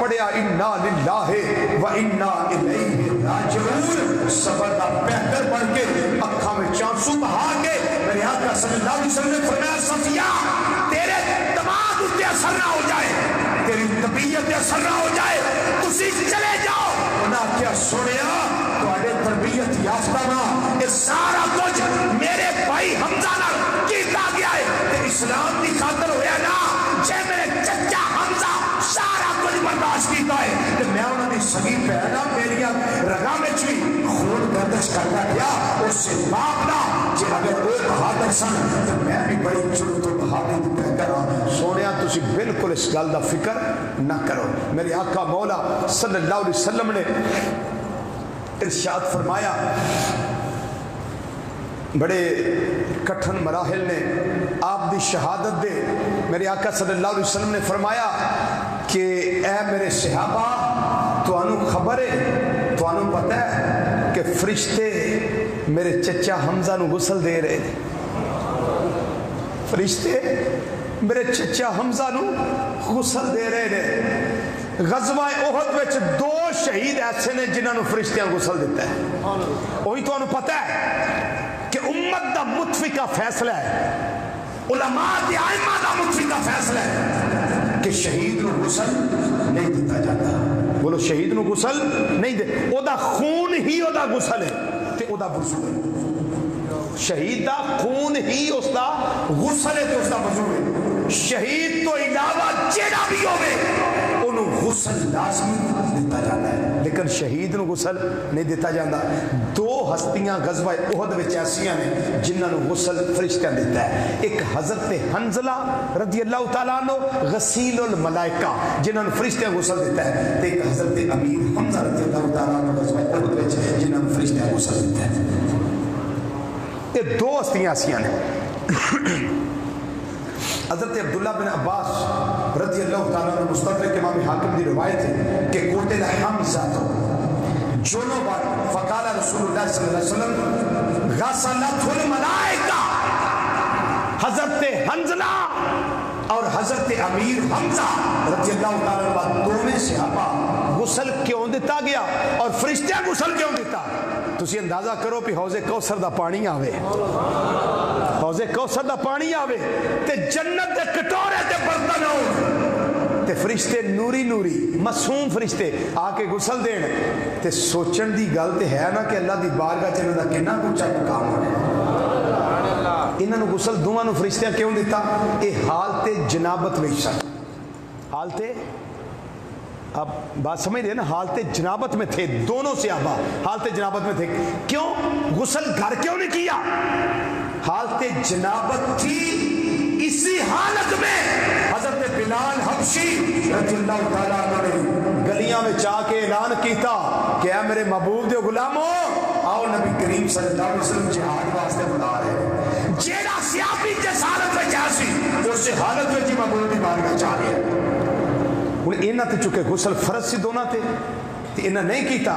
پڑھیا انا للہ و انا الیہ راجعون، صبر کا بہتر پڑھ کے اکھاں میں چانسو بہا کے میرے آقا صلی اللہ علیہ وسلم نے فرمایا صفیہ تیرے دماغ اتے اثر نہ ہو جائے، تیری طبیعت اثر نہ ہو جائے، تسی چلے جاؤ۔ انہاں کیا سنیا تواڈے تربیت یافتہ نا یہ سارا کچھ میرے بھائی حمزہ نال کیتا گیا ہے تے اسلام دی خاطر ہویا نا، جے میرے چچا حمزہ سارا کچھ برداشت کیتا ہے تے میں انہاں دی سگی بہن میری رگاں وچ بھی خون گردش کرتا گیا اس سے باپ دا، جے اگر وہ بہادر سن تو میں بھی بڑی جرت و بہادری پہ کراں۔ سونیا تسی بالکل اس گل دا فکر نہ کرو۔ میرے آقا مولا صلی اللہ علیہ وسلم نے ارشاد فرمایا، بڑے کٹھن مراحل نے آپ دی شہادت دے میرے آقا صلی اللہ علیہ وسلم نے فرمایا کہ اے میرے صحابہ توانو خبر ہے، توانو پتہ ہے کہ فرشتے میرے چچا حمزہ نو غسل دے رہے تھے، فرشتے میرے چچا حمزہ نو غسل دے رہے تھے۔ غزوہ احد وچ 2 شہید ایسے نے جنہاں نو فرشتیاں غسل دیتا ہے، وہی تو انہوں پتہ ہے کہ امت دا متفقہ فیصلہ ہے، علماء دی ائمہ دا متفقہ فیصلہ ہے کہ شہید نو غسل نہیں دیتا جاتا۔ بولو شہید نو غسل نہیں دے، او دا خون ہی او دا غسل ہے تے او دا وضو ہے، شہید دا خون ہی اس دا غسل ہے تے اس دا وضو ہے۔ شہید تو علاوہ جیڑا بھی ہوئے انہوں غسل لازمی دیتا جاتا ہے، لیکن شہید نو غسل نہیں دیتا جاتا۔ 2 ہستیاں غزوہ احد وچ ایسیاں نے جنہاں نو غسل فرشتہ دیتا ہے، ایک حضرت حنظلہ رضی اللہ تعالیٰ عنہ غسیل الملائکہ جنہاں نو فرشتہ غسل دیتا ہے، تے ایک حضرت امیر حمزہ رضی اللہ تعالیٰ عنہ غزوہ احد وچ جنہاں نو فرشتہ غسل دیتا ہے۔ یہ 2 ہستیاں ایسیاں نے۔ حضرت عبداللہ بن عباس رضی اللہ تعالیٰ عنہ مستدرک امام حاکم دی روایت ہے کہ قتل حمزہ جنوبا فقال رسول اللہ صلی اللہ علیہ وسلم غسلته الملائکہ، حضرت حنظلہ اور حضرت امیر حمزہ رضی اللہ تعالیٰ عنہ دونوں صحابہ غسل کیوں دیتا گیا اور فرشتہ غسل کیوں دیتا؟ تسی اندازہ کرو کہ حوض کوثر دا پانی آوے، حوض کوثر دا پانی آوے تے جنت دے کٹورے تے برتن ہو تے فرشتے نوری نوری معصوم فرشتے آ کے غسل دین تے سوچن دی گل تے ہے نا کہ اللہ دی بارگاہ چ انہاں دا کتنا اونچا مقام ہے۔ انہاں نو غسل دوواں نو فرشتیاں کیوں دیتا؟ اے حالت جنابت وچ سن، حالت اب بات سمجھ رہے ہیں نا، حالت جنابت میں تھے دونوں صحابہ، حالت جنابت میں تھے۔ کیوں غسل گھر کیوں نہیں کیا؟ حالت جنابت تھی، اسی حالت میں حضرت بلال حبشی رضی اللہ تعالیٰ عنہ نے گلیاں میں چاہ کے اعلان کیتا کہ اے میرے محبوب دے غلاموں آؤ نبی کریم صلی اللہ علیہ وسلم جہاد واسطے بلا رہے، جیڑا سیابی جس حالت میں جیسی اس حالت میں جی محبوب دی بارگاہ چاہ رہے ہیں۔ ہوں انہاں تے چکے غسل فرض سی دونوں تے انہاں نہیں کیتا،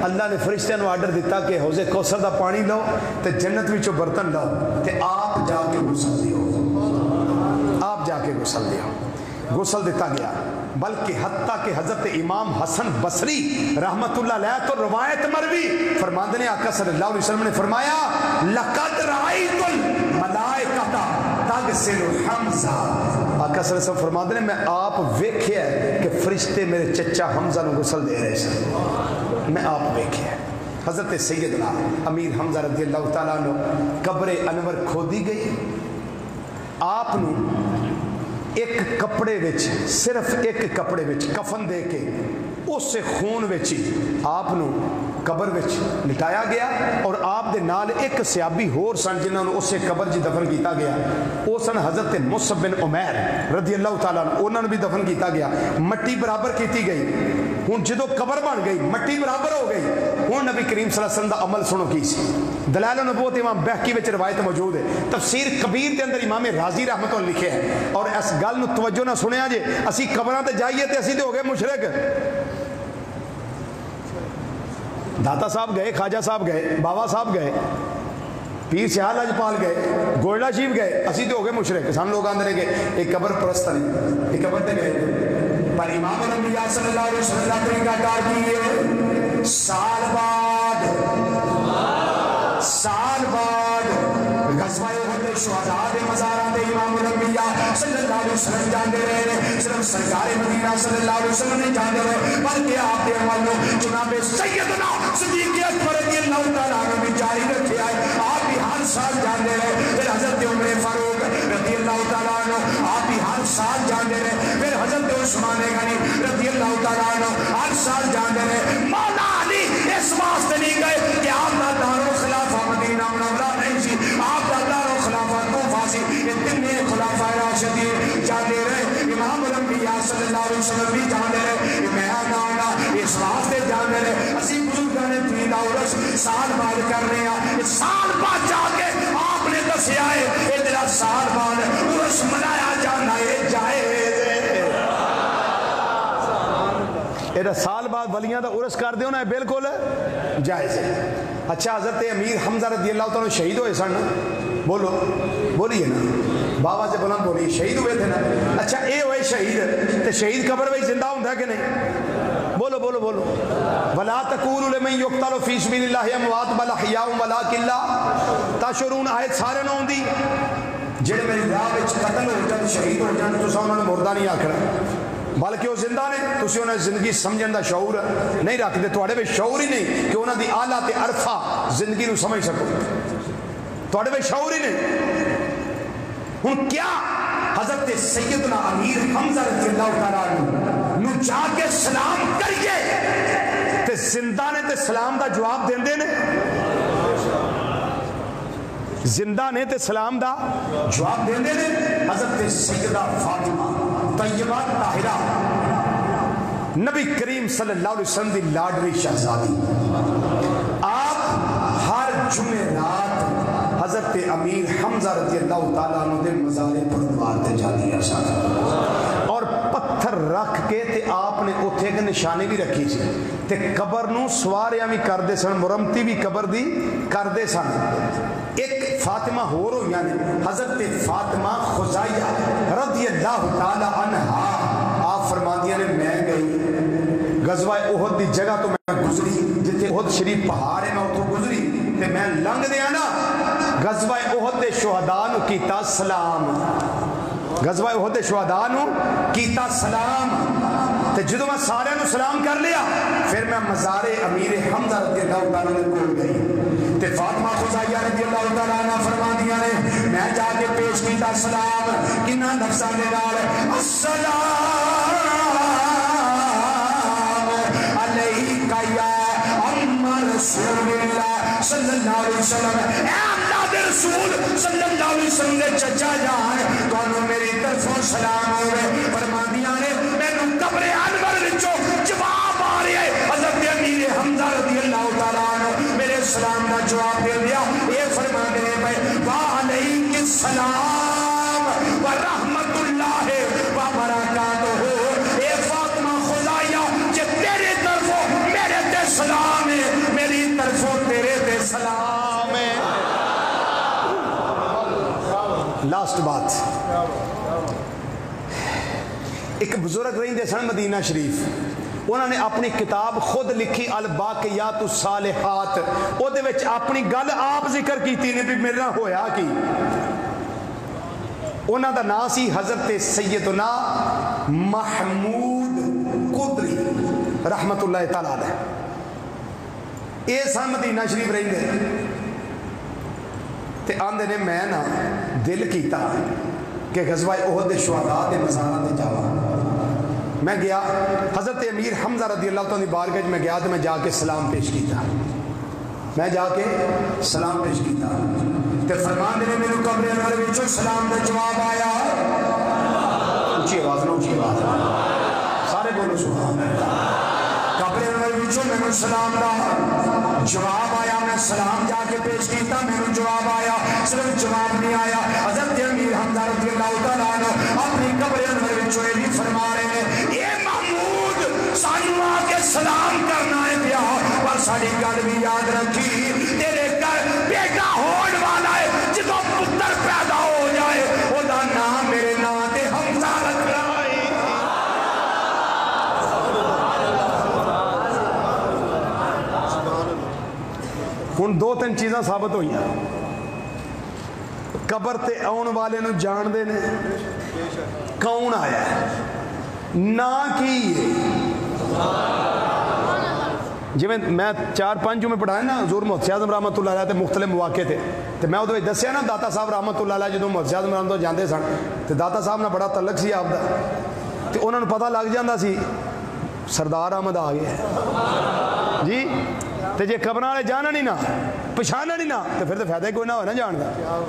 اللہ نے فرشتیاں نو آرڈر دیتا کہ حوض کوثر دا پانی لو تے جنت وچوں برتن لو تے آپ جا کے غسل دیو، آپ جا کے غسل دیو۔ غسل دیتا گیا، بلکہ حتیٰ کہ حضرت امام حسن بصری رحمت اللہ علیہ تو روایت مروی فرماندے نے آقا صلی اللہ علیہ وسلم نے فرمایا لقد رأیت الملائکۃ تغسل حمزہ، آقا صلی اللہ علیہ وسلم فرماندے نے میں آپ ویکھیا ہے کہ فرشتے میرے چچا حمزہ نو غسل دے رہے سن، میں آپ ویکھیا ہے۔ حضرت سیدنا امیر حمزہ رضی اللہ تعالیٰ عنہ قبر انور کھودی گئی، آپ نو ایک کپڑے وچ صرف ایک کپڑے وچ کفن دے کے اس خون وچ آپ نو قبر وچ لٹایا گیا، اور آپ دے نال ایک صحابی ہور سن جنہاں نو اسے قبر جی دفن کیتا گیا، او سن حضرت مصعب بن عمیر رضی اللہ تعالیٰ عنہ، انہاں نو بھی دفن کیتا گیا، مٹی برابر کیتی گئی۔ ہوں جدو قبر بن گئی مٹی برابر ہو گئی، ہوں نبی کریم صلی اللہ علیہ وسلم دا عمل سنو کی سی۔ دلائل النبوت امام بہقی وچ روایت موجود ہے، تفسیر کبیر دے اندر امام رازی رحمت اللہ لکھے ہے، اور اس گل نو توجہ نہ سنیا جے اسی قبراں تے جائیے تے اسی تے ہو گئے مشرک۔ داتا صاحب گئے، خواجہ صاحب گئے، بابا صاحب گئے، پیر سیال اجپال گئے، گوئلہ شیف گئے، اسی تے ہو گئے مشرک۔ سان لوگ آندے کہ ایک قبر پرست نے، ایک قبر تے گئے پر امام الانبیاء صلی اللہ علیہ وسلم نے طریقہ کار کیے سال بعد غزوہ احد شہداء دے مزاراں تے امام الانبیاء صلی اللہ علیہ وسلم جاندے رہے، صرف سرکار مدینہ صلی اللہ علیہ وسلم نہیں جاندے رہے بلکہ آپ دے والوں جناب سیدنا صدیق اکبر رضی اللہ تعالیٰ عنہ بھی جاری رکھے آئے، آپ بھی ہر سال جاندے رہے، پھر حضرت عمر فاروق رضی اللہ تعالیٰ عنہ آپ بھی ہر سال جاندے رہے، پھر حضرت عثمان غنی رضی اللہ تعالیٰ عنہ ہر سال جاندے رہے۔ مولا علی اس واسطے نہیں گئے کہ آپ کا دارالخلافہ مدینہ منورہ نہیں سی، آپ کا دارالخلافہ کوفہ سی، یہ تینے خلفاء راشدین جاندے رہے، امام الانبیاء صلی اللہ علیہ وسلم بھی جاندے رہے، میں آنا ہونا اس واسطے جاندے رہے۔ اسی بزرگاں نے تین عورس سال بعد کر رہے ہیں، سال بعد جا کے آپ نے دسیا ہے یہ تیرا سال بعد عرس منایا جانا ہے جائز ہے، یہ سال بعد ولیاں دا عرس کر دیو نا بالکل جائز ہے۔ اچھا حضرت امیر حمزہ رضی اللہ تعالیٰ شہید ہوئے سن، بولو بولیے نا بابا سے بلند بولیے، شہید ہوئے تھے نا۔ اچھا اے ہوئے شہید تے شہید قبر میں زندہ ہوں کہ نہیں؟ بولو بولو بولو ولا تقولوا لمن يقتل في سبيل الله اموات بل احياء ولكن لا تشعرون، آیت سارے نوں دی جڑے میری راہ وچ قتل ہو جان شہید ہو جان تساں انہاں نوں مردہ نہیں آکھنا بلکہ وہ زندہ نے، تسی انہیں زندگی سمجھن دا شعور نہیں رکھتے، تواڈے وچ شعور ہی نہیں کہ انہاں دی اعلیٰ تے عرفہ زندگی نو سمجھ سکو، تواڈے وچ شعور ہی نہیں۔ ہن کیا حضرت سیدنا امیر حمزہ رضی اللہ تعالیٰ عنہ نو جا کے سلام کریے تے زندہ نے تے سلام دا جواب دیندے نے، زندہ نے تے سلام دا جواب دیندے نے۔ حضرت سیدہ فاطمہ طیبہ طاہرہ نبی کریم صلی اللہ علیہ وسلم دی لاڈلی شہزادی، آپ ہر جمعرات حضرت امیر حمزہ رضی اللہ تعالیٰ عنہ دے مزار بردوار تے جاندی رسان اور پتھر رکھ کے تے آپ نے اتھے ایک نشانی بھی رکھی سی تے قبر نو سواریاں بھی کر دے سن، مرمتی بھی قبر دی کر دے سن۔ ایک فاطمہ ہو رو یعنی حضرت فاطمہ خزائیہ رضی اللہ تعالیٰ عنہ آپ فرماندیاں نے میں گئی غزوہ احد دی جگہ تو میں گزری جتھے احد شریف پہاڑ ہے میں اتھوں گزری تے میں لنگ دیا نا غزوہ احد دے شہداء نو کیتا سلام، غزوہ احد دے شہداء نو کیتا سلام تے جدو میں سارے نو سلام کر لیا پھر میں مزار امیر حمزہ رضی اللہ تعالیٰ نے کول گئی تے فاطمہ خزائیہ رضی اللہ تعالیٰ عنہ فرماندیاں نے میں جا کے پیش کیتا سلام کنہ لفظاں دے نال السلام علیکہ یا ام رسول اللہ صلی اللہ علیہ وسلم، اے اللہ دے رسول صلی اللہ علیہ وسلم دے چچا جان تانوں میری طرفوں سلام ہوئے۔ فرماندیاں نے مینوں قبر انور وچوں جواب آ رہا ہے، حضرت امیر حمزہ رضی اللہ تعالیٰ عنہ میرے سلام کا جواب دے دیا، یہ فرما دے میں وعلیک السلام ورحمت اللہ وبرکاتہ، اے فاطمہ خزائیہ جے تیرے طرفوں میرے تے سلام ہے، میری طرفوں تیرے تے سلام ہے۔ لاسٹ بات، ایک بزرگ رہندے سن مدینہ شریف، انہوں نے اپنی کتاب خود لکھی الباقیات الصالحات، او دے وچ اپنی گل آپ ذکر کیتی نے بھی میرے نال ہویا کی، انہوں دا نام سی حضرت سیدنا محمود قدری رحمت اللہ تعالیٰ علیہ، اے سن مدینہ شریف رہندے تے آندے نے میں نا دل کیتا کہ غزوہ احد دے شہداء دے مزاراں تے جاواں، میں گیا حضرت امیر حمزہ رضی اللہ تعالیٰ بارگاہ میں گیا تو میں جا کے سلام پیش کیتا، میں جا کے سلام پیش کیتا تے فرمان دے میرے قبر انور وچوں سلام دا جواب آیا، اونچی آواز نہ اونچی آواز سارے بولو سبحان اللہ، قبر انور وچوں میں سلام دا جواب آیا، میں سلام جا کے پیش کیتا، میں جواب آیا، صرف جواب نہیں آیا، حضرت امیر حمزہ رضی اللہ تعالیٰ عنہ اپنی قبر انور وچوں یہ فرما رہے ہیں اے محمود سانو آ کے سلام کرنا ہے پیا، پر ساری گل بھی یاد رکھی تیرے گھر بیٹا ہونے والا ہے، جدو پتر پیدا ہو جائے وہ نام میرے نام تے حمزہ رکھنا ہے۔ ہوں دو تین چیزاں ثابت ہوئی قبر تے آن والے نو جان دے نے کون آیا ہے نا کی جی میں 4-5 جو میں پڑھایا نا حضور محمد اعظم رحمۃ اللہ علیہ تے مختلف مواقع تھے تو میں وہ دسیا نا داتا صاحب رحمۃ اللہ علیہ جدوں محمد اعظم رحمۃ اللہ جاندے سن تو داتا صاحب نے بڑا تعلق سی آپ دا تو انہوں نے پتہ لگ جاندہ سی سردار احمد آ گیا جی تو جے قبر والے جانا نہیں نا پچھانا نہیں نا تو پھر تو فائدہ کوئی نہ ہو نا جان کا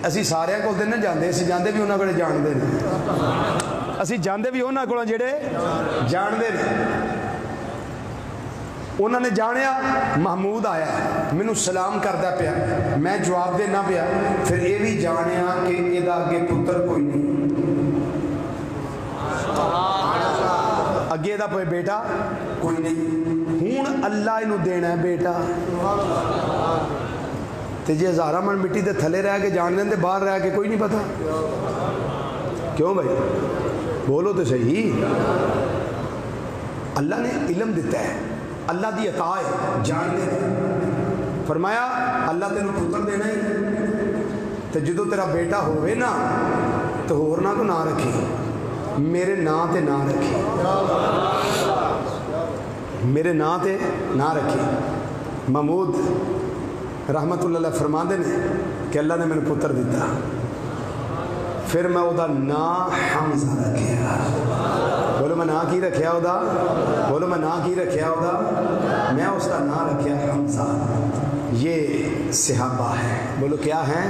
اسی سارے کو نہیں جاندے اسی جاندے بھی انہوں کو جاندے نہیں اسی جاندے بھی انہوں کو جڑے جاندے نہیں انہوں نے جانیا محمود آیا مینوں سلام کردا پیا میں جواب دینا پیا پھر یہ بھی جانیا کہ یہ اگے پتر کوئی نہیں اگے دا کوئی بیٹا کوئی نہیں ہوں اللہ انہوں دینا ہے بیٹا تے جی 1000 من مٹی دے تھلے رہ کے جان دیں باہر رہ کے کوئی نہیں پتا کیوں بھائی بولو تو صحیح اللہ نے علم دیتا ہے اللہ دی عطا ہے جان دے فرمایا اللہ تینوں پتر دینا ہی تو جدو تیرا بیٹا ہوئے نا تو ہورنا تو نہ رکھی میرے نام تے نہ رکھی میرے نام تے نہ رکھی محمود رحمت اللہ علیہ فرماندے نے کہ اللہ نے میں نے پتر دیتا پھر میں وہ نام حمزہ رکھیا بولو میں نام کی رکھیا ہو دا بولو میں نام کی رکھیا ہو دا میں اس کا نام رکھیا حمزہ یہ صحابہ ہے بولو کیا ہے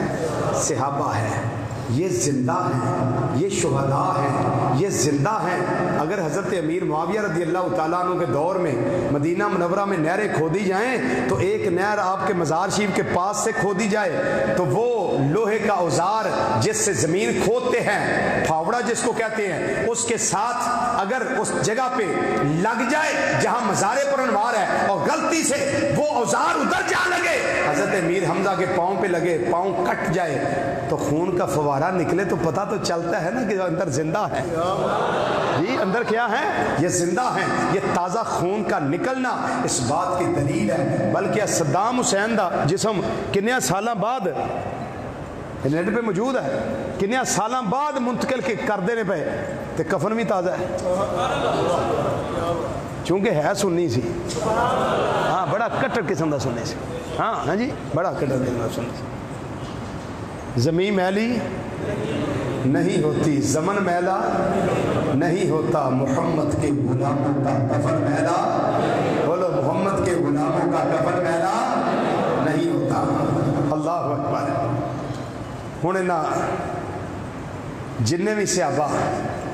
صحابہ ہے یہ زندہ ہیں یہ شہداء ہیں یہ زندہ ہیں اگر حضرت امیر معاویہ رضی اللہ تعالیٰ عنہ کے دور میں مدینہ منورہ میں نہریں کھودی جائیں تو ایک نہر آپ کے مزار شریف کے پاس سے کھودی جائے تو وہ لوہے کا اوزار جس سے زمین کھودتے ہیں پھاوڑا جس کو کہتے ہیں اس کے ساتھ اگر اس جگہ پہ لگ جائے جہاں مزار پر انوار ہے اور غلطی سے وہ اوزار ادھر جا لگے حضرت امیر حمزہ کے پاؤں پہ لگے پاؤں کٹ جائے تو خون کا فوارہ نکلے تو پتہ تو چلتا ہے نا کہ اندر زندہ ہے جی اندر کیا ہے یہ زندہ ہیں یہ تازہ خون کا نکلنا اس بات کی دلیل ہے بلکہ صدام حسین دا جسم کنیا سالاں بعد نیٹ پہ موجود ہے کنیا سالاں بعد منتقل کر دینے پہ تو کفن بھی تازہ ہے چونکہ ہے سنی سی ہاں بڑا کٹر قسم دا سنی سی ہاں جی بڑا کٹر قسم دا سنی سی زمین میلی نہیں ہوتی زمن میلا نہیں ہوتا محمد کے غلاموں کا کفن میلا بولو محمد کے غلاموں کا کفن میلا نہیں ہوتا اللہ اکبر ہوں نا جن بھی صحابہ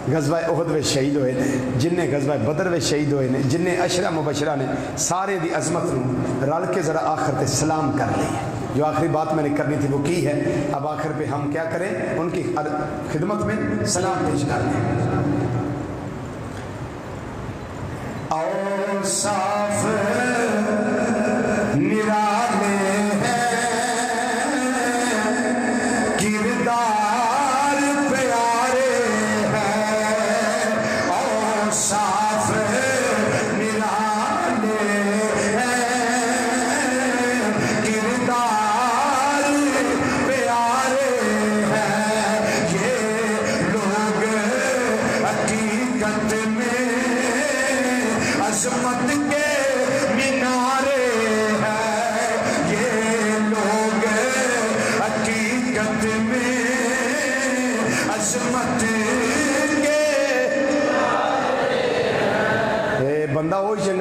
غزوہ احد میں شہید ہوئے نے جن غزوہ بدر میں شہید ہوئے نے جن عشرہ مبشرہ نے سارے دی عظمت نو رل کے ذرا آخر تے سلام کر لی جو آخری بات میں نے کرنی تھی وہ کی ہے اب آخر پہ ہم کیا کریں ان کی خدمت میں سلام پیش کر لیں اوصاف نرالے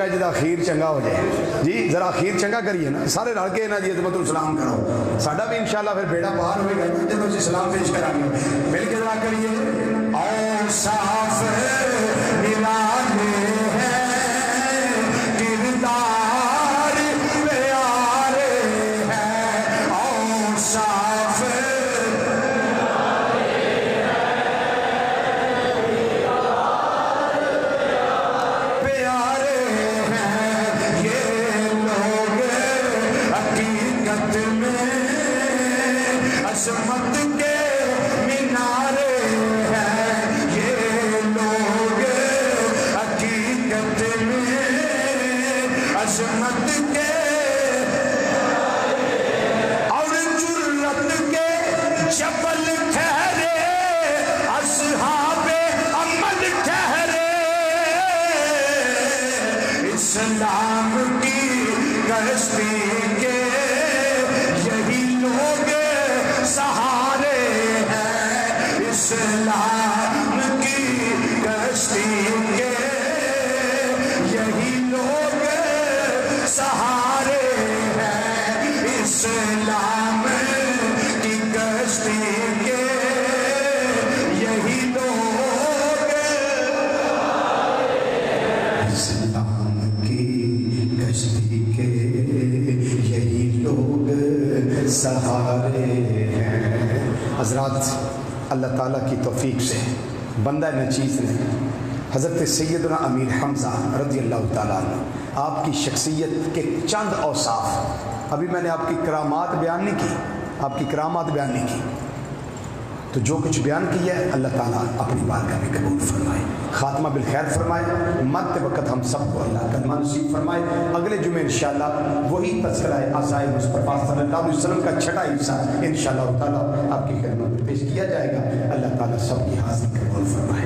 چنگا جدا اخیر چنگا ہو جائے جی ذرا اخیر چنگا کریے نا سارے رل کے نا جی عظمت السلام کرو ساڈا بھی انشاءاللہ پھر بیڑا پار ہوئے گا جب اسے سلام پیش کریں گے مل کے ذرا کریے اوصاف نرالے اسلام کی کشتی کے یہی لوگ سہارے ہیں، اسلام کی کشتی کے یہی لوگ سہارے ہیں، اسلام کی کشتی کے یہی لوگ، اسلام کی کشتی کے یہی لوگ سہارے ہیں۔ حضرات، اللہ تعالیٰ کی توفیق سے بندہ نچیز نے حضرت سیدنا امیر حمزہ رضی اللہ تعالیٰ عنہ آپ کی شخصیت کے چند اوصاف، ابھی میں نے آپ کی کرامات بیان نہیں کی، آپ کی کرامات بیان نہیں کی، تو جو کچھ بیان کیا ہے اللہ تعالیٰ اپنی بارگاہ میں قبول فرمائے، خاتمہ بالخیر فرمائے، مرتے وقت ہم سب کو اللہ کلمہ نصیب فرمائے۔ اگلے جمعے انشاءاللہ وہی تذکرہ آثار مصطفیٰ صلی اللہ علیہ وسلم کا چھٹا حصہ انشاءاللہ تعالیٰ آپ کی خدمت میں پیش کیا جائے گا۔ اللہ تعالیٰ سب کی حاضری قبول فرمائے۔